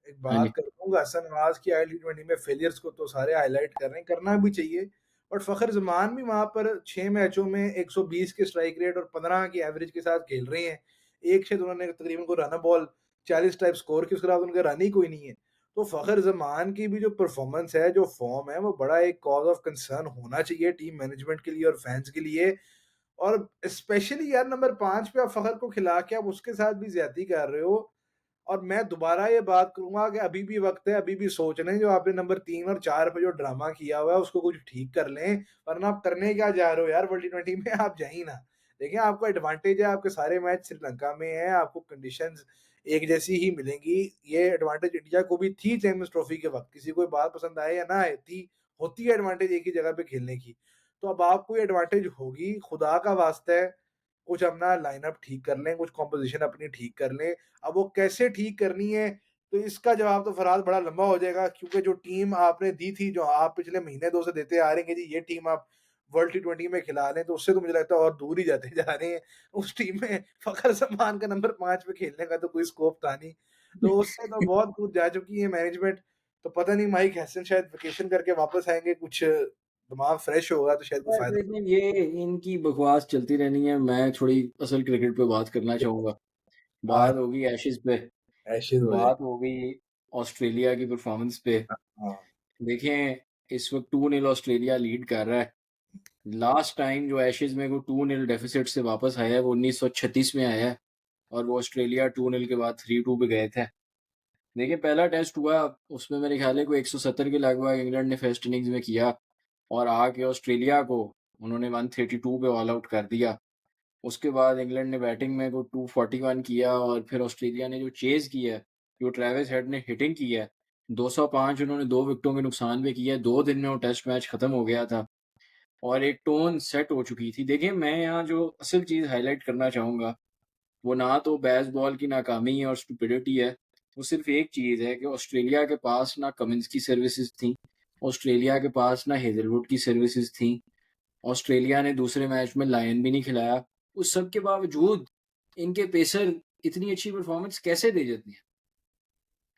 एक हाँ बात जी। कर दूँगा, हसन नवाज़ की आई टी20 में फेलियर्स को तो सारे हाइलाइट कर रहे हैं, करना भी चाहिए। बट फ़खर ज़मान भी वहाँ पर 6 मैचों में 120 के स्ट्राइक रेट और 15 की एवरेज के साथ खेल रहे हैं। एक शायद उन्होंने तकरीबन कोई रन बॉल 40 टाइप स्कोर की, उसके अलावा उनका रन ही कोई नहीं है। तो फ़खर ज़मान की भी जो परफ़ॉर्मेंस है, जो फ़ॉर्म है, वो बड़ा एक कॉज़ ऑफ कंसर्न होना चाहिए टीम मैनेजमेंट के लिए और फैन्स के लिए। और स्पेशली यार नंबर 5 पे आप फ़खर को खिला के आप उसके साथ भी ज़्यादती कर रहे हो। और मैं दोबारा ये बात करूँगा कि अभी भी वक़्त है, अभी भी सोच लें, जो आपने नंबर 3 और 4 पे जो ड्रामा किया हुआ है, उसको कुछ ठीक कर लें, वरना आप करने क्या जा रहे हो यार वर्ल्ड टी20 में आप जा ही ना। देखिए, आपको एडवांटेज है, आपके सारे मैच श्रीलंका में हैं, आपको कंडीशंस एक जैसी ही मिलेंगी। ये एडवांटेज इंडिया को भी थी चैंपियंस ट्रॉफी के वक़्त, किसी को ये बात पसंद आए या ना आए, थी, होती है एडवांटेज एक ही जगह पे खेलने की। तो अब आपको ये एडवांटेज होगी, खुदा का वास्ता है, कुछ अपना लाइनअप ठीक कर लें, कुछ कंपोज़िशन अपनी ठीक कर लें। अब वो कैसे ठीक करनी है, तो इसका जवाब तो फ़रहाद बड़ा लंबा हो जाएगा, क्योंकि जो टीम आपने दी थी, जो आप पिछले महीने 2 से देते आ रहे हैं कि जी ये टीम आप वर्ल्ड टी20 में खिला लें, तो उससे तो मुझे लगता है और दूर ही जाते जा रहे हैं। उस टीम में फ़खर ज़मान का नंबर 5 पे खेलने का तो कोई स्कोप था नहीं। तो उससे तो बहुत दूर जा चुकी है मैनेजमेंट। तो पता नहीं माइक हैसन शायद वेकेशन करके वापस आएँगे, कुछ दिमाग फ्रेश होगा तो शायद कोई फ़ायदा लेकिन ये इनकी बकवास चलती रहनी है, मैं थोड़ी असल क्रिकेट पे बात करना चाहूँगा। आज बात होगी एशेज़ पे, ऐशेज़ हो जाए। बात होगी ऑस्ट्रेलिया की परफ़ॉर्मेंस पे। हाँ, देखें, इस वक़्त 2-0 ऑस्ट्रेलिया लीड कर रहा है। लास्ट टाइम जो एशेज़ में वो 2-0 डेफ़िसिट से वापस आया है, वो 1936 में आया है और वो ऑस्ट्रेलिया 2-0 के बाद 3-2 पे गए थे। देखिए, पहला टेस्ट हुआ, उसमें मेरे ख़्याल है कोई 170 के लगभग इंग्लैंड ने फर्स्ट इनिंग्स में किया और आके ऑस्ट्रेलिया को उन्होंने 132 पे ऑल आउट कर दिया। उसके बाद इंग्लैंड ने बैटिंग में को 241 किया और फिर ऑस्ट्रेलिया ने जो चेज़ किया है, जो ट्रेविस हेड ने हिटिंग की है, 205 उन्होंने 2 विकेटों के नुकसान पे किया है, 2 दिन में वो टेस्ट मैच खत्म हो गया था और एक टोन सेट हो चुकी थी। देखिए, मैं यहाँ जो असल चीज़ हाइलाइट करना चाहूँगा, वो ना तो बेसबॉल की नाकामी और स्टुपिडिटी है, वो सिर्फ़ एक चीज़ है कि ऑस्ट्रेलिया के पास ना कमिंस की सर्विसेज़ थी, ऑस्ट्रेलिया के पास ना हेज़लवुड की सर्विसेज़ थी, ऑस्ट्रेलिया ने दूसरे मैच में लायन भी नहीं खिलाया। उस सब के बावजूद इनके पेसर इतनी अच्छी परफ़ॉर्मेंस कैसे दे देते हैं?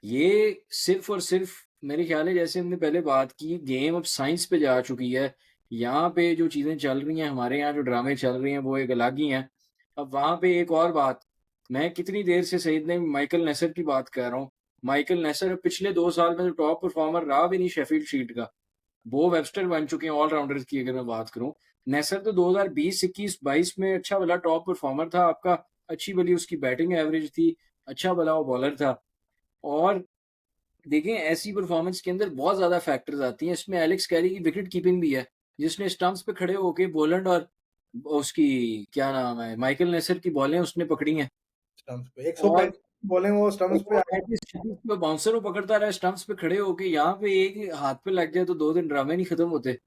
ये सिर्फ़ और सिर्फ़ मेरे ख़्याल है जैसे हमने पहले बात की गेम अब साइंस पे जा चुकी है। यहाँ पे जो चीज़ें चल रही हैं, हमारे यहाँ जो ड्रामे चल रहे हैं वो एक अलग ही हैं। अब वहाँ पे एक और बात, मैं कितनी देर से सईद ने माइकल नेसर की बात कर रहा हूँ। माइकल नेसर पिछले 2 साल में तो टॉप परफ़ॉर्मर रहा भी नहीं शेफ़ील्ड शील्ड का। बो वेबस्टर बन चुके हैं ऑल-राउंडर्स की अगर मैं बात करूँ। नेसर तो 2020, 21, 22 में अच्छा भला टॉप परफ़ॉर्मर था आपका, अच्छी भली उसकी बैटिंग एवरेज थी, अच्छा भला वो बॉलर था और देखिए, ऐसी परफ़ॉर्मेंस के अंदर बहुत ज़्यादा फैक्टर्स आती हैं। इसमें एलेक्स कैरी की विकेट कीपिंग भी है, जिसने स्टंप्स पे खड़े होके बोलैंड और उसकी क्या नाम है, माइकल नेसर की बॉलें उसने पकड़ी हैं स्टंप्स पे और 135 बॉलिंग वो स्टंप्स पे 135-36 पे बाउंसर वो पकड़ता रहा स्टंप्स पे खड़े होके, यहाँ पे एक ही हाथ पे लग जाए तो 2 दिन ड्रामे नहीं खत्म होते।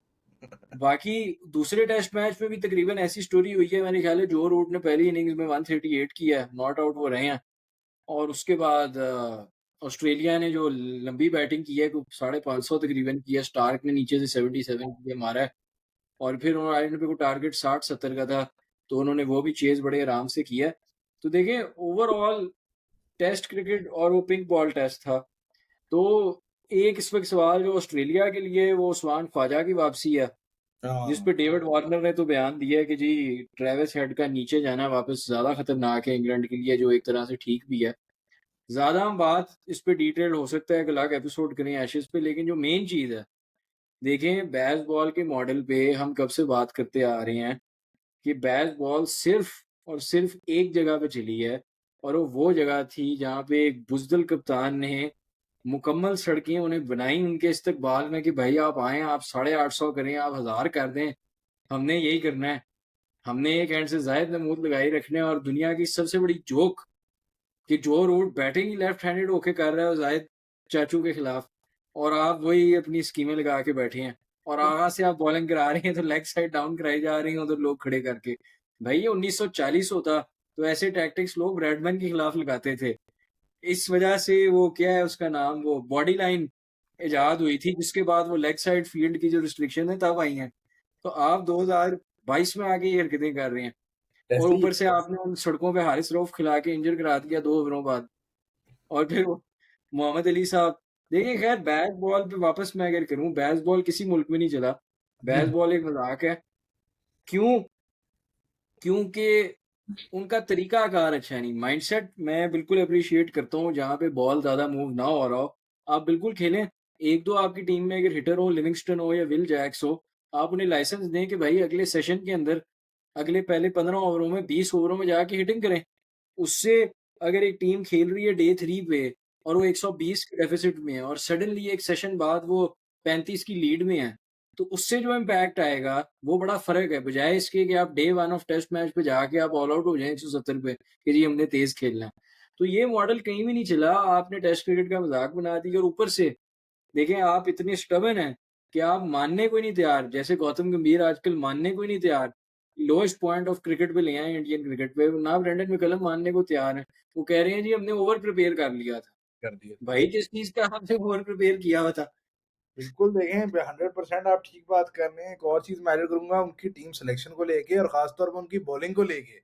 बाकी दूसरे टेस्ट मैच में भी तकरीबन ऐसी स्टोरी हुई है, मेरे ख्याल है जो रूट ने पहली इनिंग्स में 138 किया है, नॉट आउट वो रहे हैं और उसके बाद ऑस्ट्रेलिया ने जो लंबी बैटिंग की है, 550 तकरीबन की है, स्टार्क ने नीचे से 77 पे मारा है और फिर उन्होंने पे को टारगेट 60-70 का था, तो उन्होंने वो भी चेज़ बड़े आराम से किया है। तो देखिए ओवरऑल टेस्ट क्रिकेट और वो पिंक बॉल टेस्ट था। तो एक इस वक़्त सवाल जो ऑस्ट्रेलिया के लिए वो उस्मान ख्वाजा की वापसी है, जिस हाँ। पे डेविड वार्नर ने तो बयान दिया है कि जी ट्रेविस हेड का नीचे जाना वापस ज़्यादा खतरनाक है इंग्लैंड के लिए, जो एक तरह से ठीक भी है। ज़्यादा हम बात इस पे डिटेल हो सकता है एक अलग एपिसोड करें एशेज़ पे, लेकिन जो मेन चीज़ है, देखें बेसबॉल के मॉडल पे हम कब से बात करते आ रहे हैं कि बेसबॉल सिर्फ़ और सिर्फ़ एक जगह पे चली है और वो जगह थी जहाँ पे एक बुज़दिल कप्तान ने मुकम्मल सड़कें उन्हें बनाई उनके इस्तकबाल में कि भाई आप आएँ, आप 850 करें, आप 1000 कर दें, हमने यही करना है। हमने एक हैंड से ज़ायद नमूद लगाए रखने हैं और दुनिया की सबसे बड़ी जोक कि जो रूट बैटिंग ही लेफ्ट हैंडेड होके कर रहा है ज़ाहिद चाचू के खिलाफ और आप वही अपनी स्कीमें लगा के बैठे हैं और आगाँ से आप बॉलिंग करा रहे हैं तो लेग साइड डाउन कराई जा रही हैं उधर लोग खड़े करके। भाई ये 1940 होता तो ऐसे टैक्टिक्स लोग ब्रैडमैन के खिलाफ लगाते थे। इस वजह से वो क्या है उसका नाम वो बॉडी लाइन इजाद हुई थी जिसके बाद वो लेग साइड फील्ड की जो रिस्ट्रिक्शन है तब आई हैं। तो आप 2022 में आके ये हरकतें कर रहे हैं और ऐसे ही ऊपर से आपने उन सड़कों पे हारिस रऊफ खिला के इंजर करा दिया 2 ओवरों बाद। और फिर वो मोहम्मद अली साहब देखिए ख़ैर बैट बॉल पे वापस मैं अगर करूँ, बेसबॉल बॉल किसी मुल्क में नहीं चला। बेसबॉल बॉल एक मज़ाक है। क्यों? क्योंकि उनका तरीक़ाकार अच्छा नहीं। माइंडसेट मैं बिल्कुल एप्रिशिएट करता हूँ जहाँ पे बॉल ज़्यादा मूव ना हो रहा हो, आप बिल्कुल खेलें। 1-2 आपकी टीम में अगर हिटर हो, लिविंगस्टन हो या विल जैक्स हो, आप उन्हें लाइसेंस दें कि भाई अगले सेशन के अंदर, अगले पहले 15 ओवरों में, 20 ओवरों में जाके हिटिंग करें। उससे अगर एक टीम खेल रही है डे 3 पे और वो 120 के डेफ़िसिट में है और सडनली एक सेशन बाद वो 35 की लीड में है, तो उससे जो इम्पैक्ट आएगा, वो बड़ा फ़र्क है। बजाए इसके कि आप डे 1 ऑफ टेस्ट मैच पे जाके आप ऑल आउट हो जाएँ 170 पे कि जी हमने तेज़ खेलना है। तो ये मॉडल कहीं भी नहीं चला, आपने टेस्ट क्रिकेट का मज़ाक बना दिया और ऊपर से देखें आप इतने स्टबर्न हैं कि आप मानने को ही नहीं तैयार, जैसे गौतम गंभीर आजकल मानने को ही नहीं तैयार। लोएस्ट पॉइंट ऑफ क्रिकेट पे ले आए हैं इंडियन क्रिकेट पे, ना ब्रेंडन मैकलम मानने को तैयार हैं। वो कह रहे हैं जी हमने ओवर प्रिपेयर कर लिया था। कर दिया। भाई किस चीज़ का आपने ओवर प्रिपेयर किया हुआ था? बिल्कुल देखें 100% आप ठीक बात कर रहे हैं। एक और चीज़ मैं ऐड करूँगा उनकी टीम सिलेक्शन को लेके और ख़ास तौर पे उनकी बॉलिंग को लेके।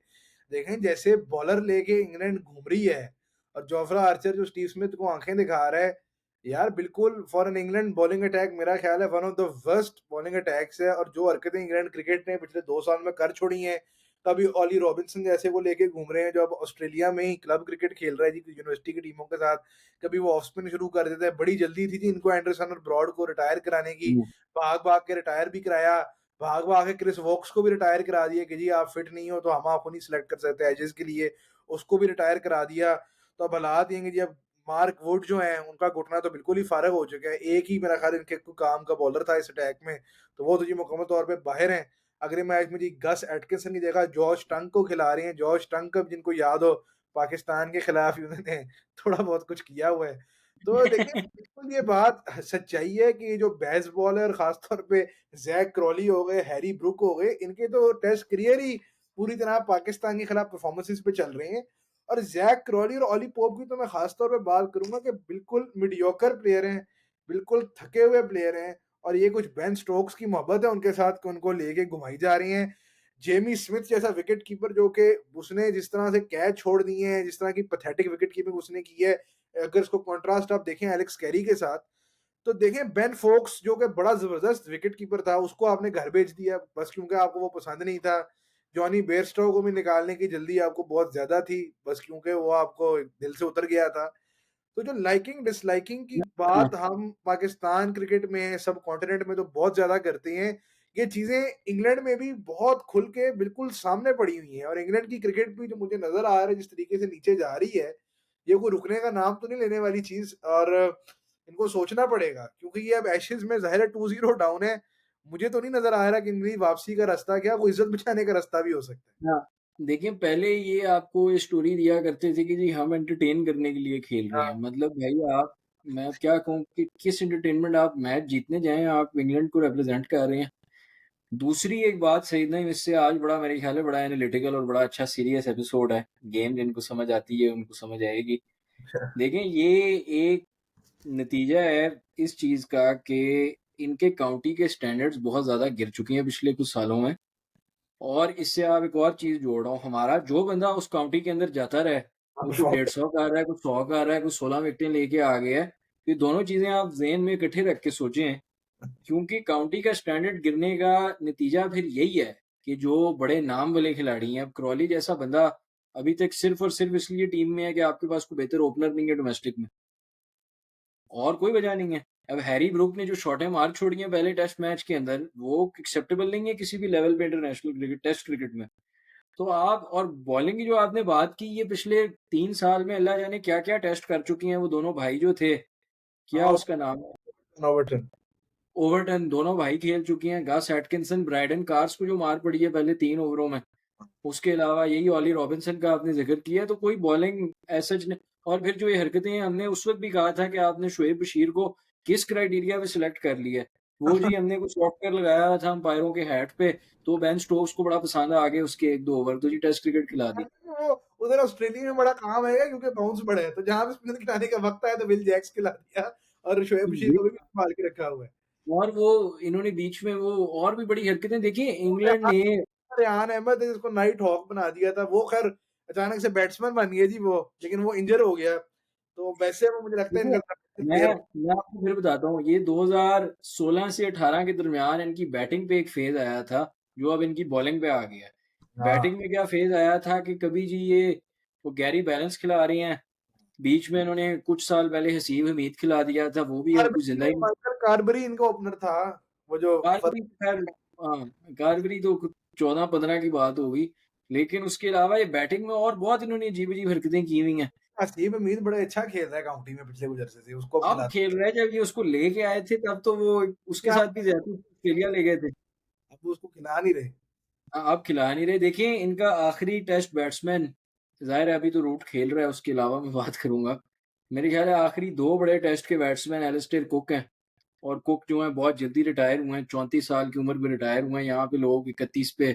देखें जैसे बॉलर लेके इंग्लैंड घूम रही है और जोफ्रा आर्चर जो स्टीव स्मिथ को आँखें दिखा रहा है, यार बिल्कुल for an England bowling attack मेरा ख़्याल है one of the worst bowling attacks है और जो हरकतें इंग्लैंड क्रिकेट ने पिछले 2 साल में कर छोड़ी हैं, कभी ऑली रॉबिन्सन जैसे को लेके घूम रहे हैं जो अब ऑस्ट्रेलिया में ही क्लब क्रिकेट खेल रहा है जी यूनिवर्सिटी की टीमों के साथ। कभी वो ऑफ स्पिन शुरू कर देते हैं, बड़ी जल्दी थी जी इनको एंडरसन और ब्रॉड को रिटायर कराने की, हुँ। भाग-भाग के रिटायर भी कराया, भाग-भाग के क्रिस वोक्स को भी रिटायर करा दिया कि जी आप फिट नहीं हो तो हम आपको नहीं सिलेक्ट कर सकते एजेस के लिए, उसको भी रिटायर करा दिया। तो अब हालात ये हैं कि जी अब मार्क वुड जो हैं, उनका घुटना तो बिल्कुल ही फ़ारग हो चुका है। एक ही मेरा ख़्याल है इनके कोई काम का बॉलर था इस अटैक में, तो वो तो जी मुकम्मल तौर पे बाहर हैं। अगले मैच में जी गस एटकिंसन की जगह जॉश टंग को खिला रहे हैं। जॉश टंग का जिनको याद हो पाकिस्तान के खिलाफ उन्होंने थोड़ा बहुत कुछ किया हुआ है। तो देखिए बिल्कुल ये बात सच्चाई है कि ये जो बेसबॉल है और ख़ास तौर पे ज़ैक क्रॉली हो गए, हैरी ब्रूक हो गए, इनके तो टेस्ट करियर ही पूरी तरह पाकिस्तान के खिलाफ परफॉर्मेंसेस पे चल रहे हैं। और ज़ैक क्रॉली और ऑली पोप की तो मैं ख़ास तौर पे बात करूँगा कि बिल्कुल मीडियोकर प्लेयर हैं, बिल्कुल थके हुए प्लेयर हैं और ये कुछ बेन स्टोक्स की मोहब्बत है उनके साथ कि उनको लेके घुमाई जा रही हैं। जेमी स्मिथ जैसा विकेट कीपर जो कि उसने जिस तरह से कैच छोड़ दिए हैं, जिस तरह की पैथेटिक विकेट कीपिंग उसने की है, अगर इसको कॉन्ट्रास्ट आप देखें एलेक्स कैरी के साथ, तो देखें बेन फोक्स जो कि बड़ा ज़बरदस्त विकेट कीपर था, उसको आपने घर भेज दिया बस क्योंकि आपको वो पसंद नहीं था। जॉनी बेयरस्टो को भी निकालने की जल्दी आपको बहुत ज़्यादा थी, बस क्योंकि वो आपको दिल से उतर गया था। तो जो लाइकिंग डिसलाइकिंग की हाँ, बात हम पाकिस्तान क्रिकेट में सब कॉन्टिनेंट में तो बहुत ज़्यादा करते हैं। ये चीज़ें इंग्लैंड में भी बहुत खुल के बिल्कुल सामने पड़ी हुई हैं और इंग्लैंड की क्रिकेट भी जो मुझे नज़र आ रहा है जिस तरीके से नीचे जा रही है, ये कोई रुकने का नाम तो नहीं लेने वाली चीज़ और इनको सोचना पड़ेगा क्योंकि ये अब एशेज़ में ज़ाहिर है 2-0 डाउन है। मुझे तो नहीं नज़र आ रहा कि इनकी वापसी का रास्ता क्या कोई इज़्ज़त बचाने का रास्ता भी हो सकता है। हाँ। देखिए पहले ये आपको ये स्टोरी दिया करते थे कि जी हम एंटरटेन करने के लिए खेल रहे हैं। हाँ। मतलब भाई आप मैं अब क्या कहूँ कि किस एंटरटेनमेंट आप मैच जीतने जाएँ, आप इंग्लैंड को रिप्रेज़ेंट कर रहे हैं। दूसरी एक बात सईद नईम इससे आज बड़ा मेरे ख्याल है बड़ा एनालिटिकल और बड़ा अच्छा सीरियस एपिसोड है। गेम जिनको समझ आती है उनको समझ आएगी। देखें ये एक नतीजा है इस चीज़ का कि इनके काउंटी के स्टैंडर्ड्स बहुत ज़्यादा गिर चुके हैं पिछले कुछ सालों में। और इससे आप एक और चीज़ जोड़ रहा हूँ, हमारा जो बंदा उस काउंटी के अंदर जाता रहे, वो कोई परफॉर्म 150 कर रहा है, कोई 100 कर रहा है, कोई 16 विकेटें लेके आ गया है। ये दोनों चीज़ें आप ज़हन में इकट्ठे रख के सोचें, क्योंकि काउंटी का स्टैंडर्ड गिरने का नतीजा फिर यही है कि जो बड़े नाम वाले खिलाड़ी हैं, अब क्रॉली जैसा बंदा अभी तक सिर्फ़ और सिर्फ़ इसलिए टीम में है कि आपके पास कोई बेहतर ओपनर नहीं है डोमेस्टिक में, और कोई वजह नहीं है। अब हैरी ब्रूक ने जो शॉटें मार छोड़ी हैं पहले टेस्ट मैच के अंदर, वो एक्सेप्टेबल नहीं है किसी भी लेवल पे इंटरनेशनल क्रिकेट टेस्ट क्रिकेट में। तो आप और बॉलिंग की जो आपने बात की, ये पिछले 3 साल में अल्लाह जाने क्या-क्या टेस्ट कर चुकी हैं वो दोनों भाई जो थे, क्या हाँ, उसका नाम है? नॉर्टन। ओवर्टन, दोनों भाई खेल चुकी हैं। गस एटकिंसन, ब्रायडन कार्स को जो मार पड़ी है पहले 3 ओवरों में। उसके अलावा यही ऑली रॉबिन्सन का आपने ज़िक्र किया, तो कोई बॉलिंग एज़ सच न। और फिर जो ये हरकतें हमने उस वक़्त भी कहा था कि आपने शोएब बशीर को किस क्राइटेरिया पे सिलेक्ट कर लिया है। वो जी हमने कुछ सॉफ्टवेयर लगाया हुआ था अंपायरों के हैट पे, तो बेन स्टोक्स को बड़ा पसंद आ गए उसके 1-2 ओवर, तो जी टेस्ट क्रिकेट खिला दी। वो उधर ऑस्ट्रेलिया में बड़ा काम है क्योंकि बाउंस बड़ा है, तो जहाँ पे स्पिनर खिलाने का वक्त आया तो विल जैक्स खिला दिया और शोएब बशीर ये को भी संभाल के रखा हुआ है। और वो इन्होंने बीच में वो और भी बड़ी हरकतें देखिए वो इंग्लैंड ने। रेहान अहमद है जिसको नाइट हॉक बना दिया था, वो खैर अचानक से बैट्समैन बन गया जी वो, लेकिन वो इंजर हो गया। तो वैसे वो मुझे लगता है देखिए, इनका मैं प्लेयर मैं आपको फिर बताता हूँ, ये 2016 से 18 के दरमियान इनकी बैटिंग पे एक फ़ेज़ आया था, जो अब इनकी बॉलिंग पे आ गया है। हाँ। बैटिंग में क्या फ़ेज़ आया था कि कभी जी ये वो गैरी बैलेंस खिला रही हैं, बीच में इन्होंने कुछ साल पहले हसीब हमीद खिला दिया था, वो भी अब कुछ ज़िंदा ही नहीं। माइकल कार्बरी इनका ओपनर था, वो जो कार्बरी फर्स्ट खैर हाँ, कार्बरी तो कुछ 14-15 की बात होगी, लेकिन उसके अलावा ये बैटिंग में और बहुत इन्होंने अजीब-अजीब हरकतें की हुई हैं। हसीब उम्मीद बड़ा अच्छा खेल रहा है काउंटी में पिछले कुछ अरसे से, उसको अब अब खिला खेल रहा है, जब ये उसको लेके आए थे तब तो वो उसके क्या साथ भी ज़्यादती ऑस्ट्रेलिया ले गए थे। अब वो उसको खिला नहीं रहे। अब खिला नहीं रहे। देखिए इनका आखिरी टेस्ट बैट्समैन, ज़ाहिर है अभी तो रूट खेल रहा है, उसके अलावा मैं बात करूँगा। मेरे ख़्याल है आखिरी 2 बड़े टेस्ट के बैट्समैन एलिस्टेयर कुक हैं, और कुक जो हैं बहुत जल्दी रिटायर हुए हैं, 34 साल की उम्र में रिटायर हुए हैं। यहाँ पे लोग 31 पे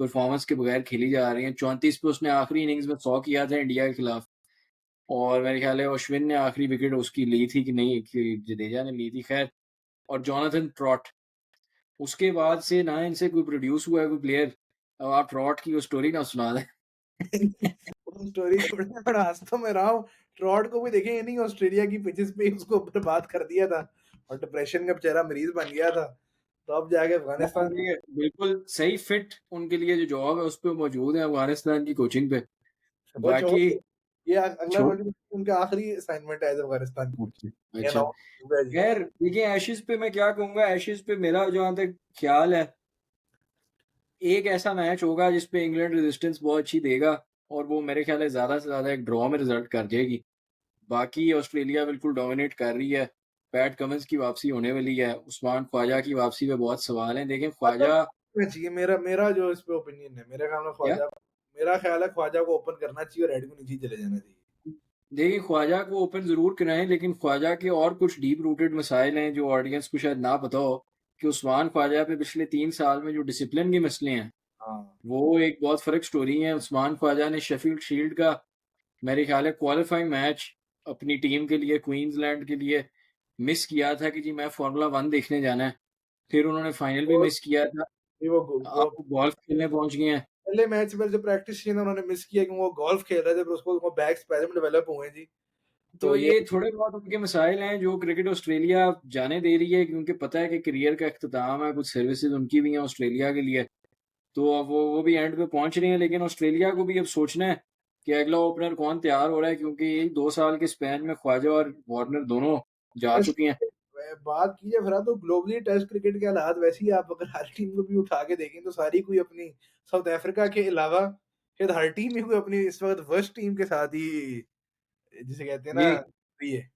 परफ़ॉर्मेंस के बगैर खेली जा रही हैं। 34 पे उसने आखिरी इनिंग्स में 100 किया था इंडिया के खिलाफ, और मेरे ख़्याल है अश्विन ने आखिरी विकेट उसकी ली थी कि नहीं, कि जडेजा ने ली थी खैर। और जोनाथन ट्रॉट, उसके बाद से ना इनसे कोई प्रोड्यूस हुआ है कोई प्लेयर। अब आप ट्रॉट की वो स्टोरी ना सुना दें। वो स्टोरी छोड़िए, मैं बड़ा हँस तो मैं रहा हूँ। ट्रॉट को भी देखें ये नहीं ऑस्ट्रेलिया की पिचेस पे ही उसको बर्बाद कर दिया था और डिप्रेशन का बेचारा मरीज बन गया था। तो अब जाके हाँ, अफ़गानिस्तान ये बिल्कुल सही फिट उनके लिए जो जॉब है उस पे मौजूद है अफ़गानिस्तान की कोचिंग पे। वो छोड़ बाकी ये अगला छो वर्ल्ड कप उनका आखिरी असाइनमेंट है एज़ अफ़गानिस्तान कोच। ये अच्छा, अनाउंस हुआ है जी। खैर देखिए एशेज़ पे मैं क्या कहूँगा, एशेज़ पे मेरा जहाँ तक ख़्याल है, एक ऐसा मैच होगा जिस पे इंग्लैंड रेजिस्टेंस बहुत अच्छी देगा, और वो मेरे ख़्याल है ज़्यादा से ज़्यादा एक ड्रॉ में रिज़ल्ट कर जाएगी। बाकी ऑस्ट्रेलिया बिल्कुल डोमिनेट कर रही है। पैट कमिंस की वापसी होने वाली है। उस्मान ख्वाजा की वापसी पे बहुत सवाल हैं। देखें ख्वाजा ख्वाजा को चाहिए, मेरा मेरा जो इस पे ओपिनियन है, क्या? मेरा ख़्याल है ख्वाजा को ओपन करना चाहिए और हेड को नीचे ही चले जाना चाहिए। देखिए ख्वाजा को ओपन ज़रूर कराएँ, लेकिन ख्वाजा के और कुछ डीप रूटेड मसाइल हैं जो ऑडियंस को शायद ना पता हो, कि उस्मान ख्वाजा पे पिछले 3 साल में जो डिसिप्लिन के मसले हैं, हाँ। वो एक बहुत फ़र्क स्टोरी है। उस्मान ख्वाजा ने शेफ़ील्ड शील्ड का मेरे ख़्याल है क्वालीफाइंग मैच अपनी टीम के लिए, क्वींसलैंड के लिए मिस किया था कि जी मैं फ़ॉर्मूला 1 देखने जाना है। फिर उन्होंने फाइनल भी वो मिस किया था। वो अब वो गोल्फ खेलने पहुँच गए हैं। पहले मैच में जो प्रैक्टिस की ना उन्होंने मिस किया कि वो गोल्फ खेल रहे थे, फिर उसको वो बैक स्पैज़म डेवलप हुए जी। तो तो ये ये थोड़े बहुत उनके मसाइल हैं जो क्रिकेट ऑस्ट्रेलिया जाने दे रही है, क्योंकि पता है कि करियर का इख्तिताम है, कुछ सर्विसेज़ उनकी भी हैं ऑस्ट्रेलिया के लिए। तो अब वो भी एंड पे पहुँच रही हैं, लेकिन ऑस्ट्रेलिया को भी अब सोचना है कि अगला ओपनर कौन तैयार हो रहा है, क्योंकि यही 2 साल के स्पैन में ख्वाजा और वार्नर दोनों जा चुके हैं। बात की जाए फिर तो ग्लोबली टेस्ट क्रिकेट के हालात वैसे ही, आप अगर हर टीम को भी उठा के देखें तो सारी कोई अपनी साउथ अफ्रीका के अलावा शायद हर टीम ही कोई अपनी इस वक़्त वर्स्ट टीम के साथ ही जिसे कहते हैं ना ये फ्री है।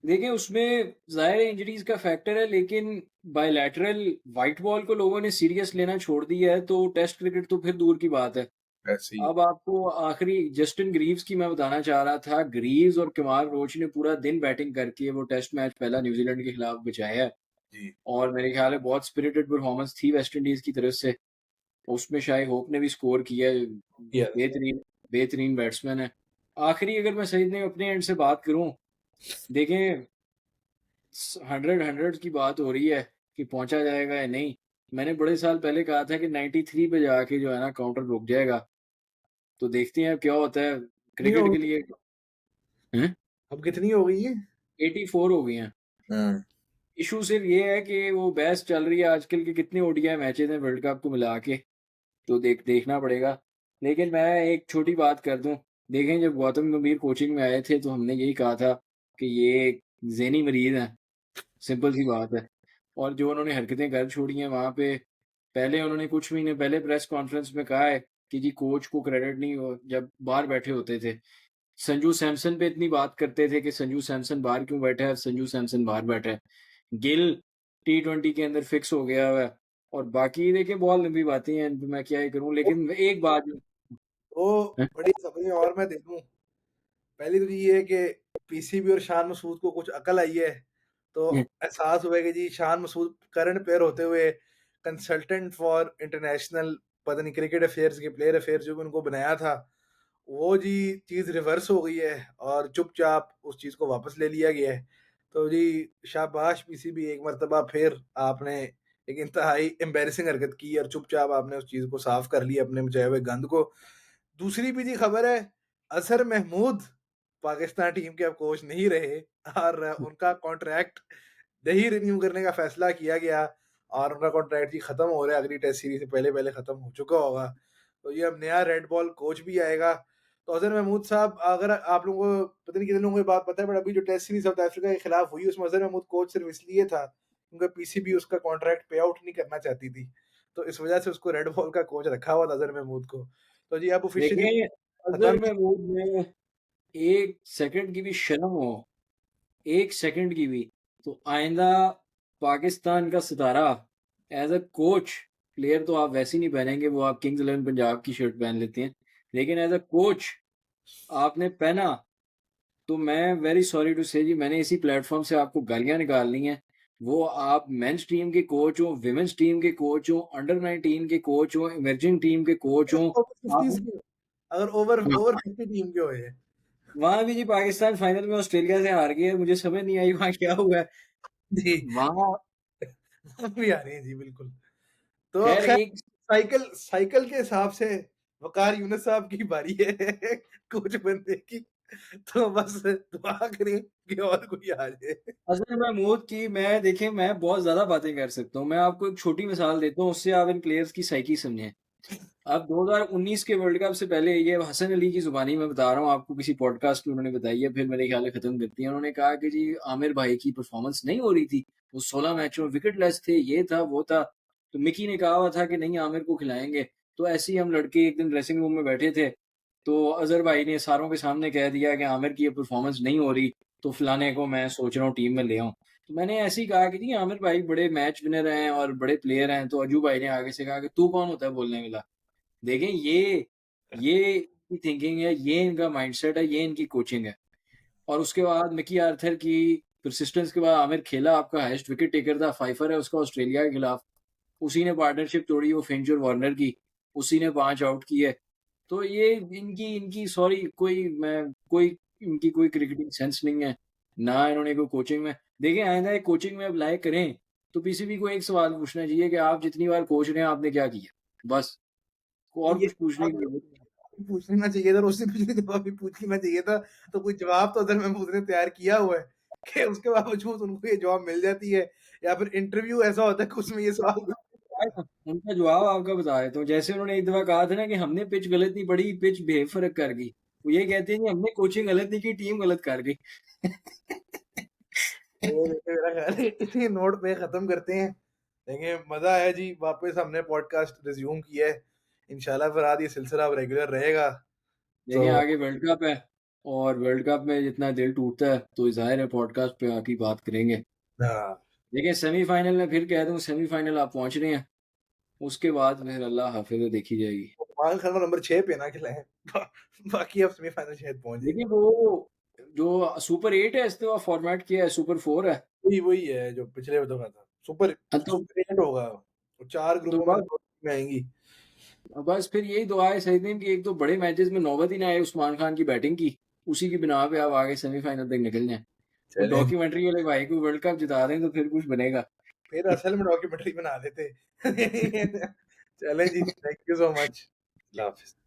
देखिए उसमें ज़ाहिर है इंजरीज़ का फैक्टर है, लेकिन बायलैटरल व्हाइट बॉल को लोगों ने सीरियस लेना छोड़ दिया है, तो टेस्ट क्रिकेट तो फिर दूर की बात है। ऐसे ही है। अब आपको आखिरी जस्टिन ग्रीव्स की मैं बताना चाह रहा था। ग्रीव्स और केमाल रोच ने पूरा दिन बैटिंग करके वो टेस्ट मैच पहला न्यूज़ीलैंड के खिलाफ बचाया है, जी। और मेरे ख्याल है बहुत स्पिरिटेड परफॉर्मेंस थी वेस्ट इंडीज़ की तरफ से। उसमें शाई होप ने भी स्कोर किया है। किया था। बेहतरीन बेहतरीन बैट्समैन है। आखिरी अगर मैं सईद ने अपने एंड से बात करूँ, देखें 100 की बात हो रही है कि पहुँचा जाएगा या नहीं। मैंने बड़े साल पहले कहा था कि 93 पे जाके जो है ना काउंटर रुक जाएगा। तो देखते हैं अब क्या होता है। नहीं क्रिकेट के होगी। लिए हैं? अब कितनी हो गई है? 84 हो गई हैं। हाँ। इश्यू सिर्फ ये है कि वो बहस चल रही है आजकल के कितने ओडीआई मैचेज़ हैं वर्ल्ड कप को मिला के, तो देखना पड़ेगा। लेकिन मैं एक छोटी बात कर दूँ, देखें जब गौतम गंभीर कोचिंग में आए थे तो हमने यही कहा था कि ये एक ज़हनी मरीज़ हैं, सिंपल सी बात है। और जो उन्होंने हरकतें कर छोड़ी हैं वहाँ पे, पहले उन्होंने कुछ महीने पहले प्रेस कॉन्फ्रेंस में कहा है कि जी कोच को क्रेडिट नहीं हो जब बाहर बैठे होते थे। संजू सैमसन पे इतनी बात करते थे कि संजू सैमसन बाहर क्यों बैठा है, संजू सैमसन बाहर बैठा है। गिल टी20 के अंदर फिक्स हो गया हुआ है और बाकी देखिए बहुत लंबी बातें हैं, इन पे मैं क्या ही करूँ लेकिन एक बात वो हैं? बड़ी समझ और मैं दे दूँ। पहली तो ये है कि पीसीबी और शान मसूद को कुछ अकल आई है, तो हुँ, एहसास हुआ है कि जी शान मसूद करंट प्लेयर होते हुए कंसल्टेंट फॉर इंटरनेशनल पता नहीं क्रिकेट अफेयर्स के प्लेयर अफेयर्स जो भी उनको बनाया था, वो जी चीज़ रिवर्स हो गई है और चुपचाप उस चीज़ को वापस ले लिया गया है। तो जी शाबाश पीसीबी एक मर्तबा फिर आपने एक इंतहाई एम्बैरेसिंग हरकत की और चुपचाप आपने उस चीज़ को साफ कर लिया अपने मचाए हुए गंद को। दूसरी भी जी खबर है, अज़हर महमूद पाकिस्तान टीम के अब कोच नहीं रहे और उनका कॉन्ट्रैक्ट नहीं रिन्यू करने का फैसला किया गया और उनका कॉन्ट्रैक्ट जी खत्म हो रहा है, अगली टेस्ट सीरीज से पहले-पहले खत्म हो चुका होगा। तो ये अब नया रेड बॉल कोच भी आएगा। तो अज़हर महमूद साहब अगर आप लोगों को पता नहीं कितने लोगों को ये बात पता है बट अभी जो टेस्ट सीरीज साउथ अफ्रीका के खिलाफ हुई उसमें अज़हर महमूद कोच सिर्फ इसलिए था, क्योंकि पीसीबी उसका कॉन्ट्रैक्ट पे आउट नहीं करना चाहती थी। तो इस वजह से उसको रेड बॉल का कोच रखा हुआ था अज़हर महमूद को। तो जी अब ऑफिशियली देखें खत्म अगर भी। महमूद में 1 सेकंड की भी शर्म हो, 1 सेकंड की भी, तो आइंदा पाकिस्तान का सितारा एज़ अ कोच, प्लेयर तो आप वैसे ही नहीं पहनेंगे, वो आप किंग्स इलेवन पंजाब की शर्ट पहन लेते हैं। लेकिन एज़ अ कोच आपने पहना तो मैं वेरी सॉरी टू से जी मैंने इसी प्लेटफ़ॉर्म से आपको गालियाँ निकालनी हैं। वो आप मेंस टीम के कोच हों, वुमेन्स टीम के कोच हों, अंडर 19 के कोच हों, इमर्जिंग टीम के कोच हों, ओवर 50s आप के अगर ओवर हाँ, ओवर 50 टीम के हुए। वहाँ भी जी पाकिस्तान फाइनल में ऑस्ट्रेलिया से हार गई है, मुझे समझ नहीं आई वहाँ क्या हुआ है। जी, वहाँ भी आ रही है जी बिल्कुल। तो ख़ैर खैर एक साइकिल साइकिल के हिसाब से वकार यूनुस साहब की बारी है कोच बनने की। तो बस दुआ करें कि और कोई आ जाए। अज़हर महमूद की मैं देखिए मैं बहुत ज़्यादा बातें कर सकता हूँ। मैं आपको एक छोटी मिसाल देता हूँ, उससे आप इन प्लेयर्स की साइकी समझें। अब 2019 के वर्ल्ड कप से पहले ये हसन अली की ज़ुबानी मैं बता रहा हूँ आपको किसी पॉडकास्ट में उन्होंने बताई है, फिर मेरे ख्याल है ख़त्म करती हैं। उन्होंने कहा कि जी आमिर भाई की परफ़ॉर्मेंस नहीं हो रही थी। वो 16 मैचों में विकेटलेस थे, ये था, वो था। तो मिकी ने कहा हुआ था कि नहीं आमिर को खिलाएँगे। तो ऐसे ही हम लड़के एक दिन ड्रेसिंग रूम में बैठे थे, तो अज़हर भाई ने सारों के सामने कह दिया कि आमिर की ये परफ़ॉर्मेंस नहीं हो रही, तो फलाने को मैं सोच रहा हूँ टीम में ले आऊँ। तो मैंने ऐसे ही कहा कि जी आमिर भाई बड़े मैच विनर हैं और बड़े प्लेयर हैं, तो अजू भाई ने आगे से कहा कि तू कौन होता है बोलने वाला? देखें ये इनकी थिंकिंग है, ये इनका माइंडसेट है, ये इनकी कोचिंग है। और उसके बाद मिकी आर्थर की परसिस्टेंस के बाद आमिर खेला, आपका हाईएस्ट विकेट टेकर था, फाइफर है उसका ऑस्ट्रेलिया के खिलाफ। उसी ने पार्टनरशिप तोड़ी वो फिंच और वार्नर की, उसी ने 5 आउट किए। तो ये इनकी इनकी सॉरी कोई इनकी कोई क्रिकेटिंग सेंस नहीं है, ना इन्होंने कोई कोचिंग में देखिए आइंदा ये कोचिंग में अप्लाई करें, तो पीसीबी को एक सवाल पूछना चाहिए कि आप जितनी बार कोच रहे हैं, आपने क्या किया? बस, और ये कुछ पूछने की जवाब ज़रूरत नहीं है। पूछ लेना चाहिए था और उससे पिछले जवाब भी पूछ लेना चाहिए था। तो कोई जवाब तो अदर महमूद ने तैयार किया हुआ है कि उसके बावजूद उनको ये जॉब मिल जाती है या फिर इंटरव्यू ऐसा होता है कि उसमें ये सवाल उनका जवाब आपका बता देता हूँ। जैसे उन्होंने एक दफ़ा कहा था ना कि हमने पिच गलत नहीं पढ़ी, पिच बेफ़र्क फ़र्क कर गई। वो ये कहते हैं कि हमने कोचिंग गलत नहीं की, टीम गलत कर गई। तो मेरा ख्याल है इसी नोट पे खत्म करते हैं। देखिए मजा आया जी, वापस हमने पॉडकास्ट रिज्यूम किया है। इंशाल्लाह फिर आज ये सिलसिला अब रेगुलर रहेगा। तो देखें आगे वर्ल्ड कप है और वर्ल्ड कप में जितना दिल टूटता है, तो ज़ाहिर है पॉडकास्ट पे आके बात करेंगे। हाँ, देखिए सेमीफ़ाइनल में फिर कह दूँ सेमीफ़ाइनल आप पहुँच रहे हैं, उसके बाद फिर अल्लाह हाफ़िज़ देखी जाएगी। पाल खरमा नंबर 6 पे ना खिलाएं। बाकी अब सेमीफाइनल शायद पहुंच जाएंगे। देखिए वो जो सुपर 8 है इस दफ़ा फ़ॉर्मेट किया है, सुपर 4 है। वही वही है जो पिछले दफा था। सुपर हाँ, सुपर 8 होगा। और 4 तो ग्रुपों में बस 2 टीमें आएंगी। बस फिर यही दुआ है सही दिन की एक तो बड़े मैचेस में नौबत ही ना आए उस्मान खान की बैटिंग की। उसी की बिना पे आप आगे सेमीफाइनल तक निकल जाएँ। वो चलें जी। डॉक्यूमेंट्री वाले भाई को वर्ल्ड कप जिता दें तो फिर कुछ बनेगा। फिर असल में डॉक्यूमेंट्री बना देते। चलें जी, थैंक यू सो मच। अल्लाह हाफ़िज़।